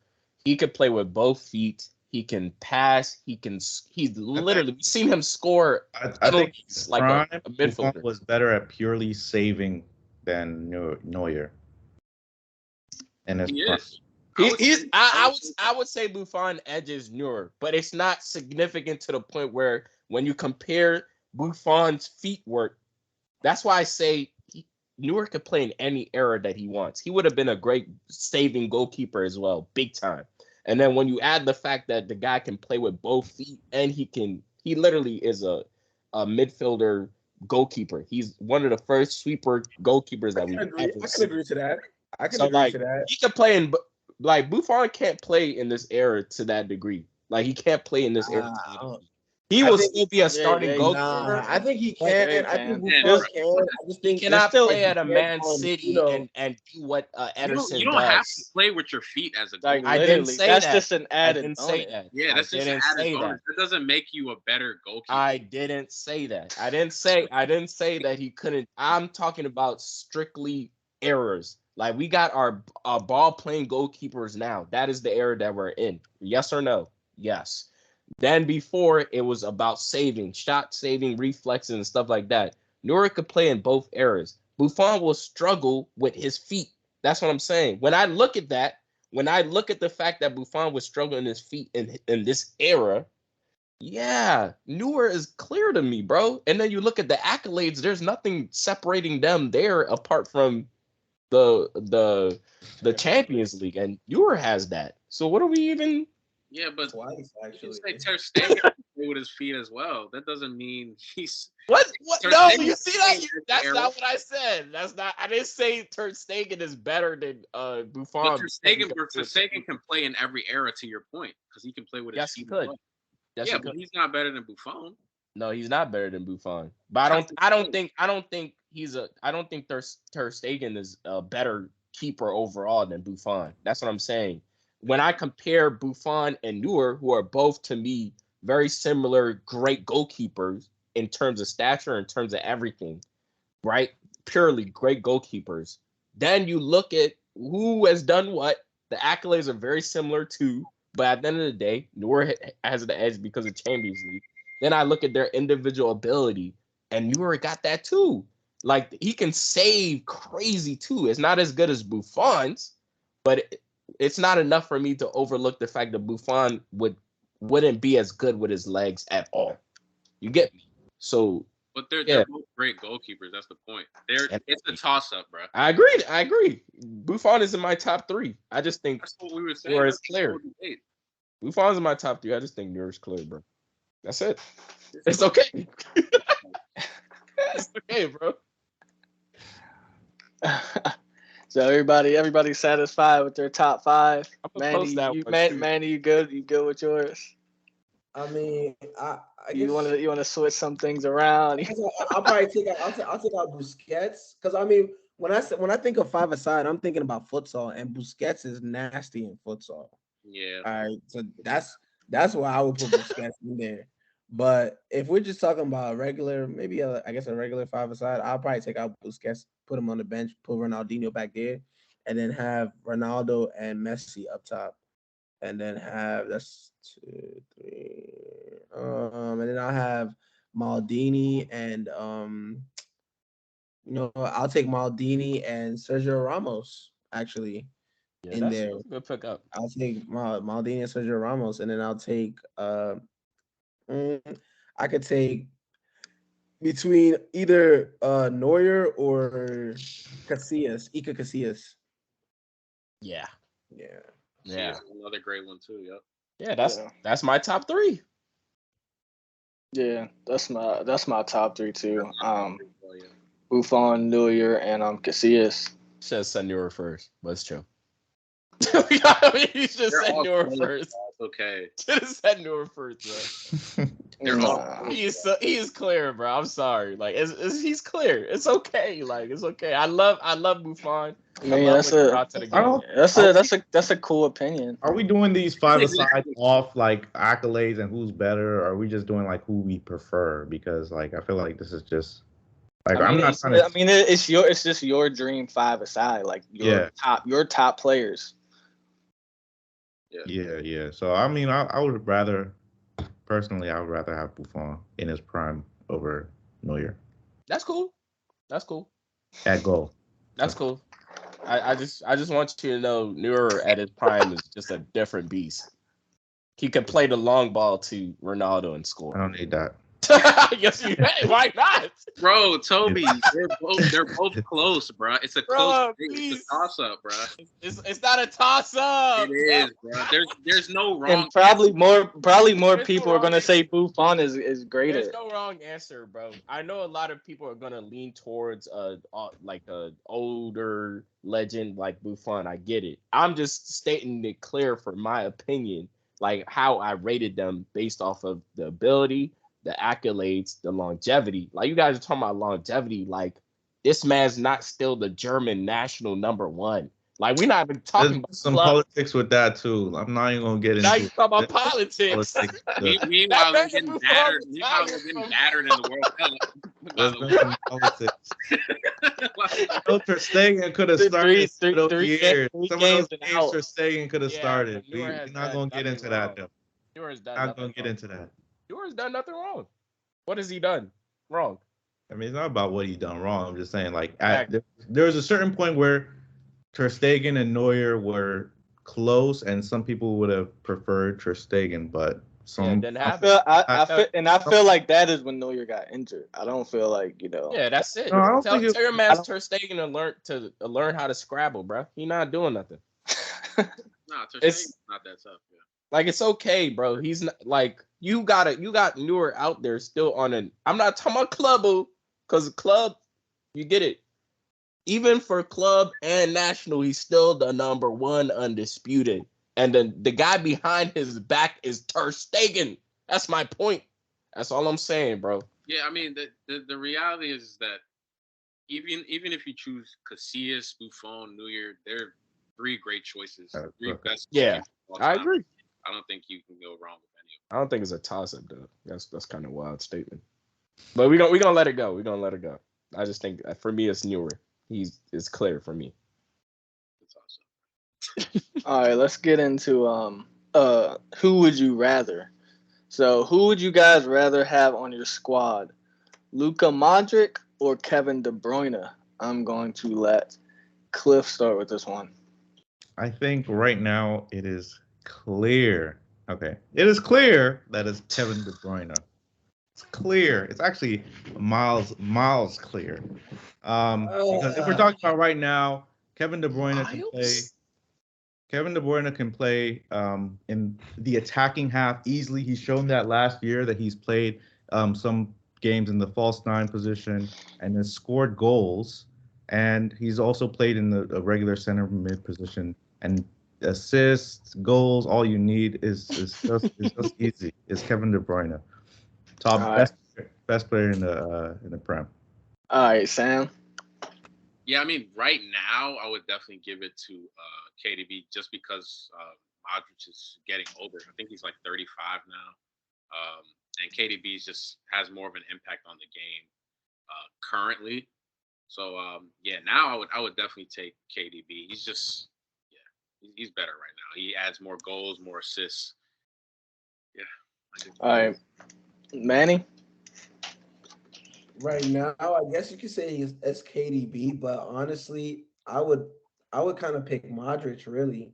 He could play with both feet. He can pass. He's literally we've seen him score. I think like Prime a Buffon midfielder. was better at purely saving than Neuer. And his He prime. is. I would say Buffon edges Neuer, but it's not significant to the point where when you compare Buffon's feet work, that's why I say Neuer could play in any era that he wants. He would have been a great saving goalkeeper as well, big time. And then when you add the fact that the guy can play with both feet and he literally is a midfielder goalkeeper. He's one of the first sweeper goalkeepers that we've ever I can seen. agree to that. I can So agree like to that. he could play in like Buffon can't play in this era to that degree. Like he can't play in this era. To that degree. He will still be a starting goalkeeper. Nah, I think he Yeah, can. he I think can. Buffon can. I just He think cannot still- play at a depends Man on, City and do what Ederson You don't have to does. play with your feet as a Like goalkeeper. I didn't literally, say that's that. just an I added didn't say bonus. that. Yeah, that's I just an didn't added say bonus. that. That doesn't make you a better goalkeeper. I didn't say that. I didn't say that he couldn't. I'm talking about strictly errors. Like we got our ball playing goalkeepers now. That is the era that we're in. Yes or no? Yes. Then before it was about saving, shot saving, reflexes, and stuff like that. Neuer could play in both eras. Buffon will struggle with his feet. That's what I'm saying. When I look at that, when I look at the fact that Buffon was struggling his feet in this era, yeah, Neuer is clear to me, bro. And then you look at the accolades, there's nothing separating them there apart from the Champions League, and Neuer has that. So what are we even Yeah, but Twice you can actually. say Ter Stegen can play with his feet as well. That doesn't mean he's What? Ter No, Stegen you see that? playing every That's era. not what I said. That's not. I didn't say Ter Stegen is better than Buffon. But Ter Stegen can play in every era. To your point, because he can play with his Yes, he feet. could. As well. Yes, Yeah, he but could. he's not better than Buffon. No, he's not better than Buffon. But I don't think Ter Stegen is a better keeper overall than Buffon. That's what I'm saying. When I compare Buffon and Neuer, who are both to me very similar, great goalkeepers in terms of stature, in terms of everything, right? Purely great goalkeepers. Then you look at who has done what. The accolades are very similar too, but at the end of the day, Neuer has the edge because of Champions League. Then I look at their individual ability, and Neuer got that too. Like he can save crazy too. It's not as good as Buffon's, but it's not enough for me to overlook the fact that Buffon wouldn't be as good with his legs at all. You get me? So But they're yeah. both great goalkeepers. That's the point. And- It's a toss up, bro. I agree. Buffon is in my top 3. I just think That's what we were saying. Neuer is That's the clear. whole debate. Buffon's in my top 3. I just think Neuer is clear, bro. That's it. It's okay. It's okay, bro. So everybody's satisfied with their top 5. I'm gonna post that one, too. Manny, you good? You good with yours? I mean, I You guess want to switch some things around? I'll probably take out. I'll take out Busquets because I mean, when I think of 5-a-side, I'm thinking about futsal, and Busquets is nasty in futsal. Yeah. All right, so that's why I would put Busquets in there. But if we're just talking about regular, maybe I guess a regular 5-a-side, I'll probably take out Busquets, put him on the bench, put Ronaldinho back there, and then have Ronaldo and Messi up top, and then have that's 2, 3, and then I'll have Maldini and I'll take Maldini and Sergio Ramos actually in there. That's a good pickup. I'll take Maldini and Sergio Ramos, and then I'll take I could take between either Neuer or Casillas, Iker Casillas. Yeah. Yeah. Another great one too. Yep. Yeah, that's my top 3. Yeah, that's my top 3 too. Yeah. Buffon, Neuer, and Casillas. Should have said Neuer first, but it's true. I mean, you should have They're said all Neuer close. first. Okay. Should have said Neuer first, bro. He is clear, bro. I'm sorry. Like, he's clear. It's okay. Like, it's okay. I love Buffon. Man, that's a cool opinion. Are we doing these 5-a-side off like accolades and who's better, or are we just doing like who we prefer? Because like I feel like this is just like it's just your dream 5-a-side, like your top players. Yeah. So I mean, I would rather have Buffon in his prime over Neuer. That's cool. At goal. That's cool. I just want you to know Neuer at his prime is just a different beast. He could play the long ball to Ronaldo and score. I don't need that. Yes, you can. Why not? Bro, Toby, they're both close, bro. It's a close thing. It's a toss up, bro. It's not a toss up. It is, bro. There's no wrong. And probably more people are gonna say Buffon is greater. There's no wrong answer, bro. I know a lot of people are gonna lean towards like a older legend like Buffon. I get it. I'm just stating it clear for my opinion, like how I rated them based off of the ability, the accolades, the longevity. Like you guys are talking about longevity. Like this man's not still the German national number 1. Like we're not even talking about some politics with that too. I'm not even gonna get into. Now you talk about politics. Meanwhile, we're getting battered. Meanwhile, we're getting battered in the World Cup. There's been some politics. Ter Stegen could have started those years. Some of those games Ter Stegen could have started. We're not gonna get into that though. Not gonna get into that. Neuer's done nothing wrong. What has he done wrong? I mean, it's not about what he done wrong. I'm just saying, like, there was a certain point where Ter Stegen and Neuer were close, and some people would have preferred Ter Stegen, but some. I feel like that is when Neuer got injured. I don't feel like Yeah, that's it. No, I don't tell think your man Ter Stegen to learn how to Scrabble, bro. He not doing nothing. Nah, Ter Stegen's not that tough. Yeah. Like it's okay, bro. He's not like you got Newer out there still on an. I'm not talking about club, because club, you get it. Even for club and national, he's still the number one undisputed. And then the guy behind his back is Ter Stegen. That's my point. That's all I'm saying, bro. Yeah, I mean the reality is that even if you choose Casillas, Buffon, Neuer, they're three great choices, three Okay. best Yeah, goalkeepers of all I time. agree. I don't think you can go wrong with any of I don't think it's a toss up though. That's kind of a wild statement. But we gonna let it go. We're gonna let it go. I just think for me it's Newer. It's clear for me. them. It's awesome. All right, let's get into who would you rather? So, who would you guys rather have on your squad? Luka Modric or Kevin De Bruyne? I'm going to let Cliff start with this one. I think right now it is clear. Okay, it is clear that it's Kevin De Bruyne. It's clear. It's actually miles clear. Because if we're talking about right now, Kevin De Bruyne can play. Miles? Kevin De Bruyne can play in the attacking half easily. He's shown that last year that he's played some games in the false nine position and has scored goals. And he's also played in the regular center mid position and assists, goals. All you need is just easy. It's Kevin De Bruyne, All top right. best player in the Prem. All right, Sam. Yeah, I mean, right now I would definitely give it to KDB just because Modric is getting older. I think he's like 35 now, and KDB just has more of an impact on the game currently. So yeah, now I would definitely take KDB. He's just he's better right now. He adds more goals, more assists. Yeah. All right, Manny. Right now, I guess you could say it's KDB, but honestly, I would kind of pick Modric really.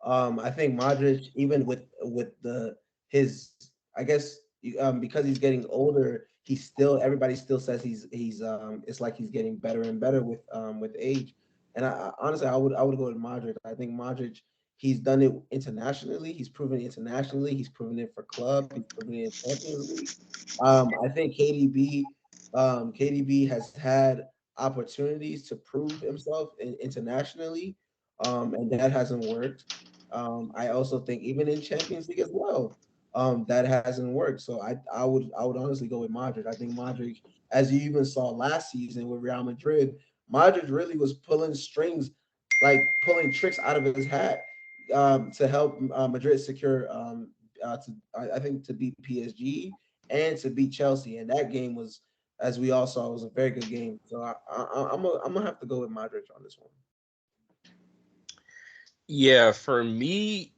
I think Modric, even with the his, I guess because he's getting older, he's still everybody still says he's it's like he's getting better and better with age. And honestly, I would go with Modric. I think Modric, he's done it internationally. He's proven it internationally. He's proven it for club. He's proven it in Champions League. I think KDB has had opportunities to prove himself internationally, and that hasn't worked. I also think even in Champions League as well, that hasn't worked. So I would honestly go with Modric. I think Modric, as you even saw last season with Real Madrid, Modric really was pulling strings, like pulling tricks out of his hat, to help Madrid secure I think to beat PSG and to beat Chelsea. And that game was, as we all saw, was a very good game. So I'm gonna have to go with Modric on this one. Yeah, for me,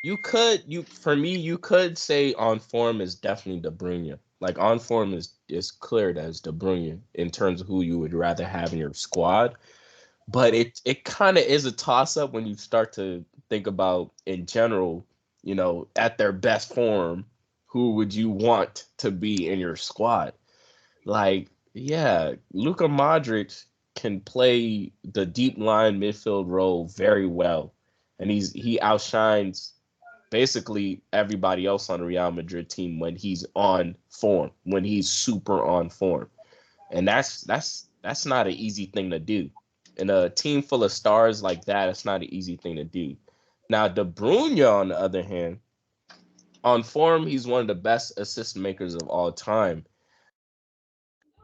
you could say on form is definitely De Bruyne. Like on form is cleared as De Bruyne in terms of who you would rather have in your squad. But it kind of is a toss up when you start to think about in general, at their best form, who would you want to be in your squad? Like, yeah, Luka Modric can play the deep line midfield role very well, and he outshines basically everybody else on the Real Madrid team when he's on form, when he's super on form. And that's not an easy thing to do. In a team full of stars like that, it's not an easy thing to do. Now, De Bruyne, on the other hand, on form, he's one of the best assist makers of all time.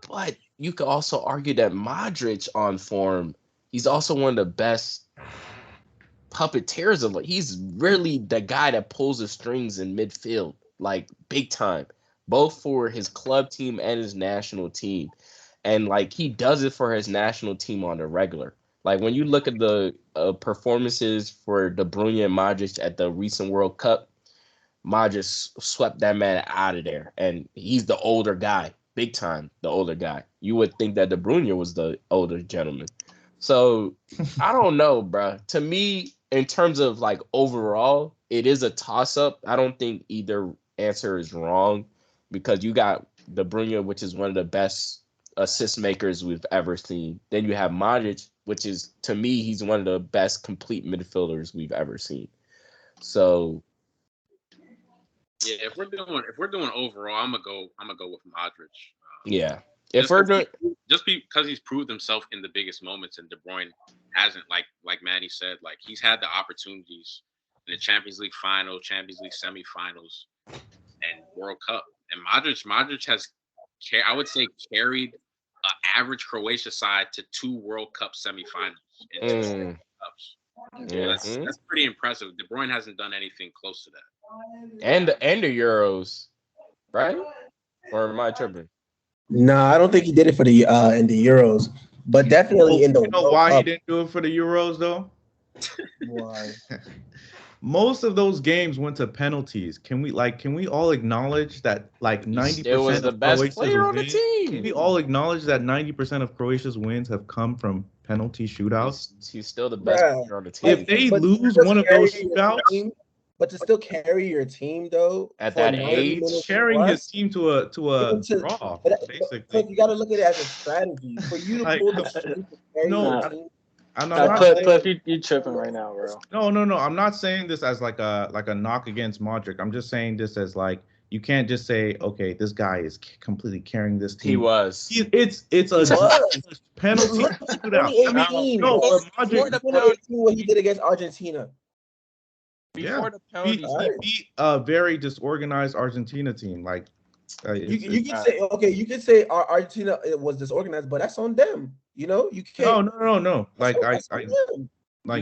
But you could also argue that Modric on form, he's also one of the best puppeteers of it. He's really the guy that pulls the strings in midfield, like big time, both for his club team and his national team. And like he does it for his national team on the regular. Like when you look at the performances for De Bruyne and Modric at the recent World Cup, Modric swept that man out of there, and he's the older guy, big time, the older guy. You would think that De Bruyne was the older gentleman. So I don't know, bro. To me, in terms of like overall, it is a toss up. I don't think either answer is wrong because you got De Bruyne, which is one of the best assist makers we've ever seen. Then you have Modric, which is to me, he's one of the best complete midfielders we've ever seen. So Yeah, if we're doing overall, I'm gonna go with Modric. yeah, if we're doing just because he's proved himself in the biggest moments, and De Bruyne hasn't, like Manny said, like he's had the opportunities in the Champions League final, Champions League semifinals, and World Cup. And Modric has, I would say, carried an average Croatia side to 2 World Cup semifinals and 2 World Cups. That's pretty impressive. De Bruyne hasn't done anything close to that. And the Euros, right? Or am I tripping? No, I don't think he did it for the in the Euros, but definitely in the. You know World why Cup. he didn't do it for the Euros though? Why? Most of those games went to penalties. Can we all acknowledge that like 90% was the of best Croatia's player on the wins? team. Can we all acknowledge that 90% of Croatia's wins have come from penalty shootouts? He's still the best player on the team. If they lose one of those shootouts, but to still carry your team though at that age, carrying his team to a draw, basically. But you got to look at it as a strategy for you to pull the string to carry your team. I'm not you tripping right now, bro. No. I'm not saying this as like a knock against Modric. I'm just saying this as like you can't just say, okay, this guy is completely carrying this team. He was. It's a penalty shootout. No, Modric, what he did against Argentina. Before the penalty, he beat a very disorganized Argentina team. Like you can say, okay, you can say Argentina was disorganized, but that's on them. You know, you can't. No. Like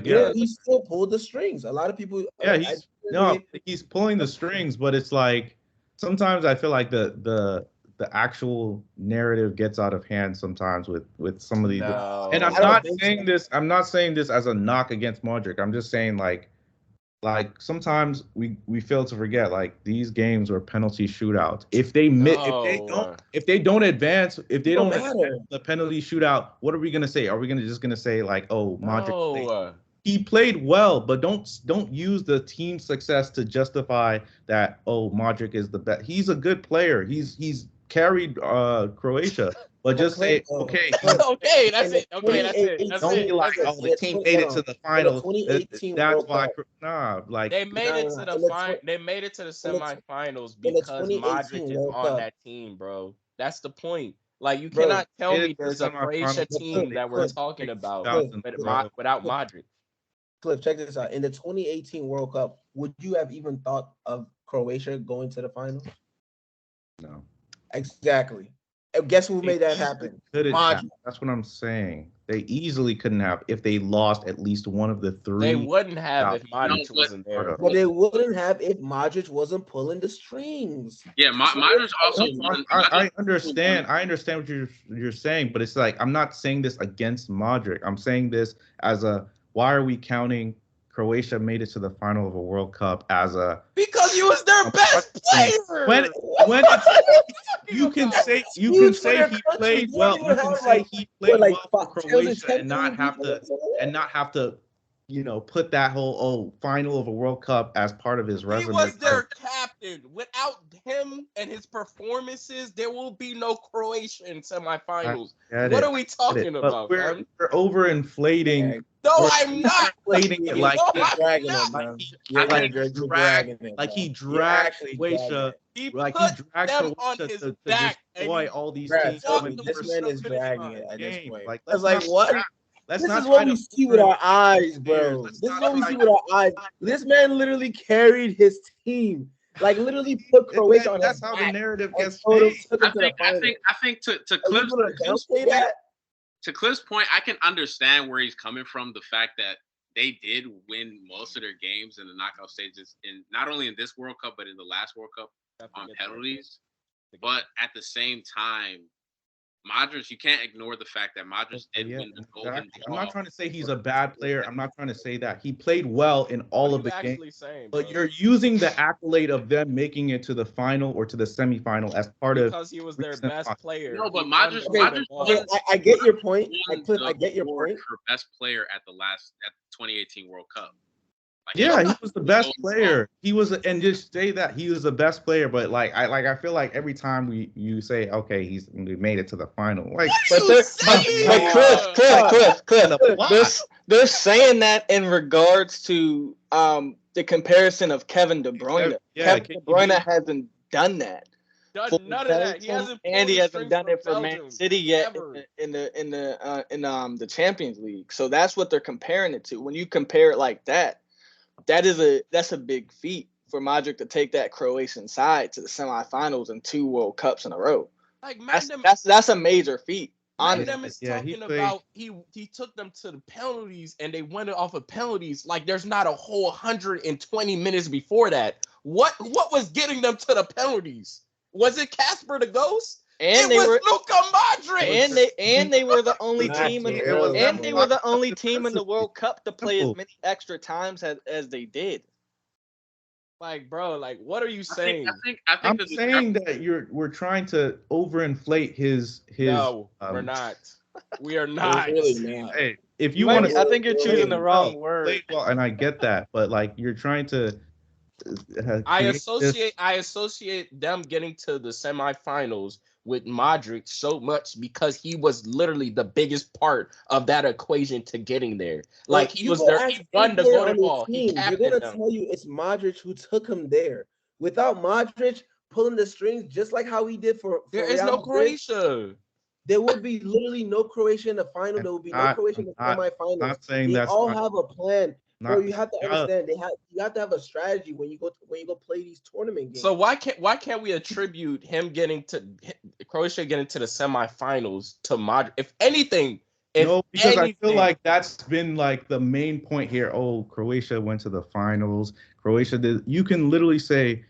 he still pulled the strings. A lot of people. He's pulling the strings, but it's like sometimes I feel like the actual narrative gets out of hand sometimes with some of these. And I'm not saying this as a knock against Modric. I'm just saying like sometimes we fail to forget like these games were penalty shootouts. If they don't advance the penalty shootout, what are we gonna say? Are we just gonna say like, oh, Modric? He played well, but don't use the team success to justify that. Oh, Modric is the best. He's a good player. He's carried Croatia. But just say, okay, that's it. Don't be like, oh, the team made it to the finals. That's why, they made it to the They made it to the semifinals because Modric is on that team, bro. That's the point. Like you cannot tell me there's a Croatia team that we're talking about without Modric. Cliff, check this out. In the 2018 World Cup, would you have even thought of Croatia going to the finals? No. Exactly. And guess who made that happen? That's what I'm saying. They easily couldn't have if they lost at least one of the 3. They wouldn't have if Modric wasn't there. But they wouldn't have if Modric wasn't pulling the strings. Yeah, Modric also. I understand. I understand what you're saying, but it's like I'm not saying this against Modric. I'm saying this as a why are we counting Croatia made it to the final of a World Cup because he was their best player. When you can say he played well. You can say he played well for Croatia and not have to put that whole final of a World Cup as part of his resume. He was their captain. Without him and his performances, there will be no Croatia in semifinals. What are we talking about? We're overinflating. No, I'm not. Inflating it like he dragged Croatia. He dragged them on his back to destroy all these teams. This man is dragging it at this point. It's like what? This is what we see with our eyes, bro. This is what we see with our eyes. This man literally carried his team. Like literally put Croatia on his back. That's how the narrative gets changed. I think to Cliff's point, I can understand where he's coming from. The fact that they did win most of their games in the knockout stages, in not only in this World Cup but in the last World Cup on penalties. But at the same time, Modric, you can't ignore the fact that Modric did win the Golden Ball. I'm not trying to say he's a bad player. I'm not trying to say that. He played well in all of the games. But you're using the accolade of them making it to the final or to the semifinal as part of because he was their best player. No, but Modric I get your point. I get your point. For best player at the 2018 World Cup. He was the best player. He was, and just say that he was the best player. But I feel like every time you say, okay, we made it to the final. Like, Cliff, they're saying that in regards to the comparison of Kevin De Bruyne. Yeah, Kevin De Bruyne hasn't done that. Done none of that. He hasn't and he hasn't done it for Belgium, Man City yet ever. in the Champions League. So that's what they're comparing it to. When you compare it like that, that's a big feat for Modric to take that Croatian side to the semifinals and 2 World Cups in a row. Like that's a major feat. Them is talking about he took them to the penalties and they went off of penalties. Like there's not a whole 120 minutes before that. What was getting them to the penalties? Was it Casper the Ghost? And it was Luka Modric. And they were the only team in the World Cup to play as many extra times as they did. Like, bro, like, what are you saying? I'm saying that we're trying to overinflate his. No, we're not. We are not. Really not. Hey, if you want to, I think you're choosing the wrong word. Well, and I get that, but like you're trying to. I associate them getting to the semifinals with Modric so much because he was literally the biggest part of that equation to getting there. Like he was there, he won the golden ball. They're gonna tell you it's Modric who took him there. Without Modric pulling the strings, just like how he did for there is no Croatia. There would be literally no Croatia in the final. There would be no Croatia in the semifinals. Not saying they all have a plan. Bro, you have to understand. You have to have a strategy when you go play these tournament games. So why can't we attribute Croatia getting to the semifinals to Modric? If anything, I feel like that's been like the main point here. Oh, Croatia went to the finals. Croatia did. You can literally say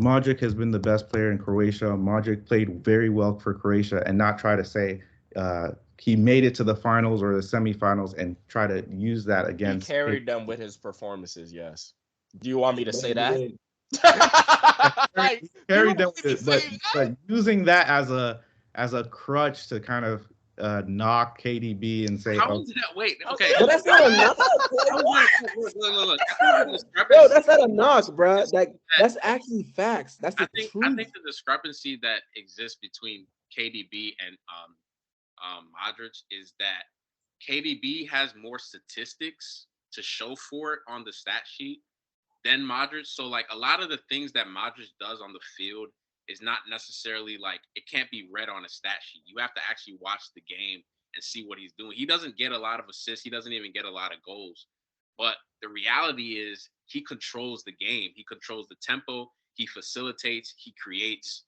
Modric has been the best player in Croatia. Modric played very well for Croatia, and not try to say he made it to the finals or the semifinals and try to use that against. He carried them with his performances. Yes. Do you want me to say that? Carried them, but using that as a crutch to kind of knock KDB and say, how is that? Wait, okay. But that's not a knock. Look. Bro, that's not a knock, bro. That's actually facts. That's the truth. I think the discrepancy that exists between KDB and Modric is that KDB has more statistics to show for it on the stat sheet than Modric. So like a lot of the things that Modric does on the field is not necessarily like it can't be read on a stat sheet. You have to actually watch the game and see what he's doing. He doesn't get a lot of assists. He doesn't even get a lot of goals. But the reality is he controls the game. He controls the tempo. He facilitates. He creates.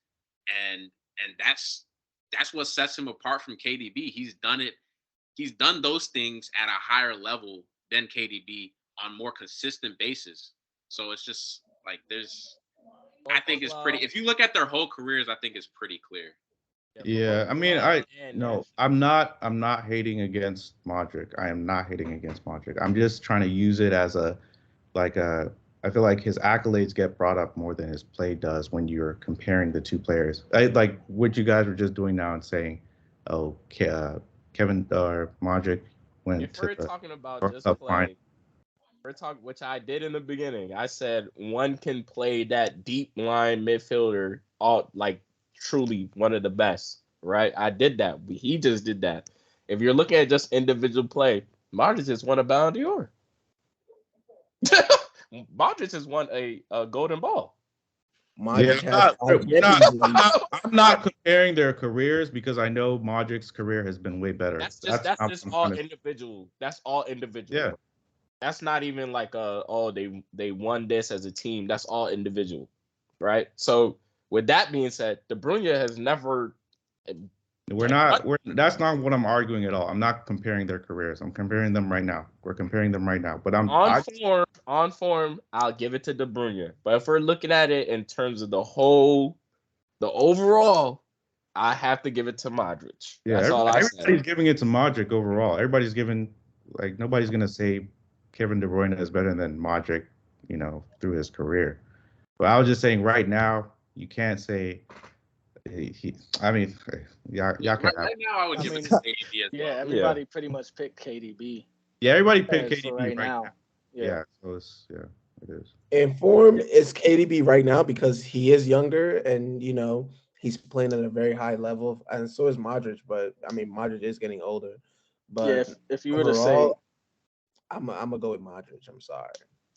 And that's what sets him apart from KDB. He's done it. He's done those things at a higher level than KDB on more consistent basis. So it's just like I think it's pretty. If you look at their whole careers, I think it's pretty clear. Yeah, I mean, I'm not hating against Modric. I am not hating against Modric. I'm just trying to use it as I feel like his accolades get brought up more than his play does when you're comparing the two players. Like what you guys were just doing now and saying, oh, Kevin or Modric went to the talking about just play. We're talking, which I did in the beginning. I said one can play that deep line midfielder, all like truly one of the best, right? I did that. He just did that. If you're looking at just individual play, Modric just won a Ballon d'Or. Modric has won a golden ball. I'm not comparing their careers because I know Modric's career has been way better. That's just all individual. That's all individual. Yeah. That's not even like they won this as a team. That's all individual, right? So with that being said, De Bruyne has never. That's not what I'm arguing at all. I'm not comparing their careers. I'm comparing them right now. We're comparing them right now. But on form. I'll give it to De Bruyne. But if we're looking at it in terms of the overall, I have to give it to Modric. Yeah, that's all I said. Everybody's giving it to Modric overall. Everybody's giving nobody's gonna say Kevin De Bruyne is better than Modric, through his career. But I was just saying right now, you can't say y'all can have. Right now, I would give it to KDB as well. Yeah, everybody pretty much picked KDB. Yeah, everybody picked KDB right now. Yeah, so it is. In form, it's KDB right now because he is younger and he's playing at a very high level, and so is Modric. But I mean, Modric is getting older. But yeah, if you were to say, I'm gonna go with Modric. I'm sorry.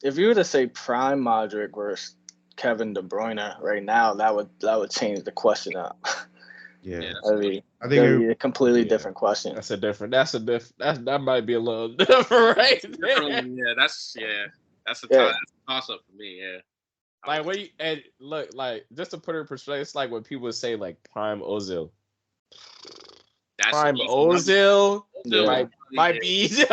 if you were to say prime Modric versus Kevin De Bruyne right now, that would change the question up. Yeah, I mean, I think that'd be a completely Yeah. different question. That might be a little different right there. Yeah, that's Yeah. a toss up for me. Yeah. Like when you and look like just to put it in perspective, it's like when people say like prime Ozil. That's Prime easy. Ozil Yeah. might be Yeah,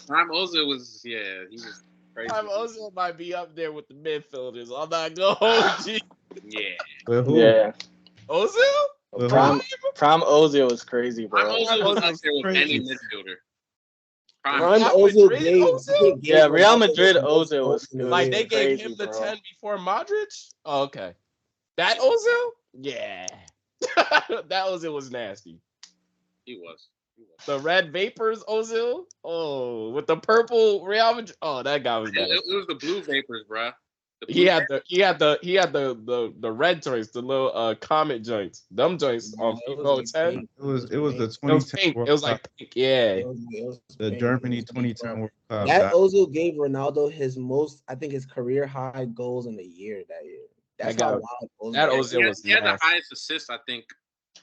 Prime Ozil was he was crazy. Prime Ozil might be up there with the midfielders. I'm not gonna hold you. Yeah. with who? Yeah. Ozil? With Prime who? Prime Ozil is crazy, Prime bro. Ozil was up Ozil's there with any crazy. midfielder. Prime Real Ozil Madrid gave Ozil? Yeah, Real Ronaldo Madrid the most Ozil goals was in the Like year. they gave crazy, him the bro. 10 before Modric? Oh, okay. That Ozil? Yeah. That Ozil was nasty. He was. The red vapors Ozil? Oh, with the purple Real Madrid. Oh, that guy was nasty. It was the blue vapors, bruh. He had the red joints, the little comet joints. Them joints on It was FIFA like 10. pink. It was the It was 2010 pink. World It was Cup, like pink. Yeah. It was the pink. Germany It was pink, 2010 bro. World Cup. That Ozil gave Ronaldo his most, I think, his career high goals in the year that year. That's That how guy- wild Ozil that was. Ozil was He had the nasty. highest assists, I think,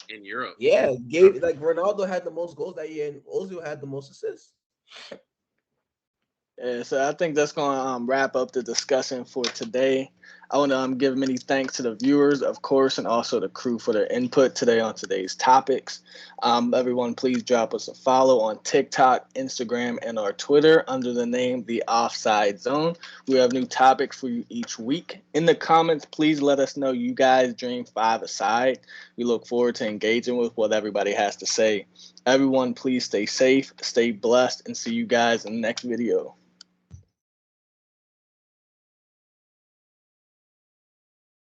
in Europe. Yeah, gave like Ronaldo had the most goals that year, and Ozil had the most assists. Yeah, so I think that's going to wrap up the discussion for today. I want to give many thanks to the viewers, of course, and also the crew for their input today on today's topics. Everyone, please drop us a follow on TikTok, Instagram, and our Twitter under the name The Offside Zone. We have new topics for you each week. In the comments, please let us know you guys dream 5-a-side. We look forward to engaging with what everybody has to say. Everyone, please stay safe, stay blessed, and see you guys in the next video.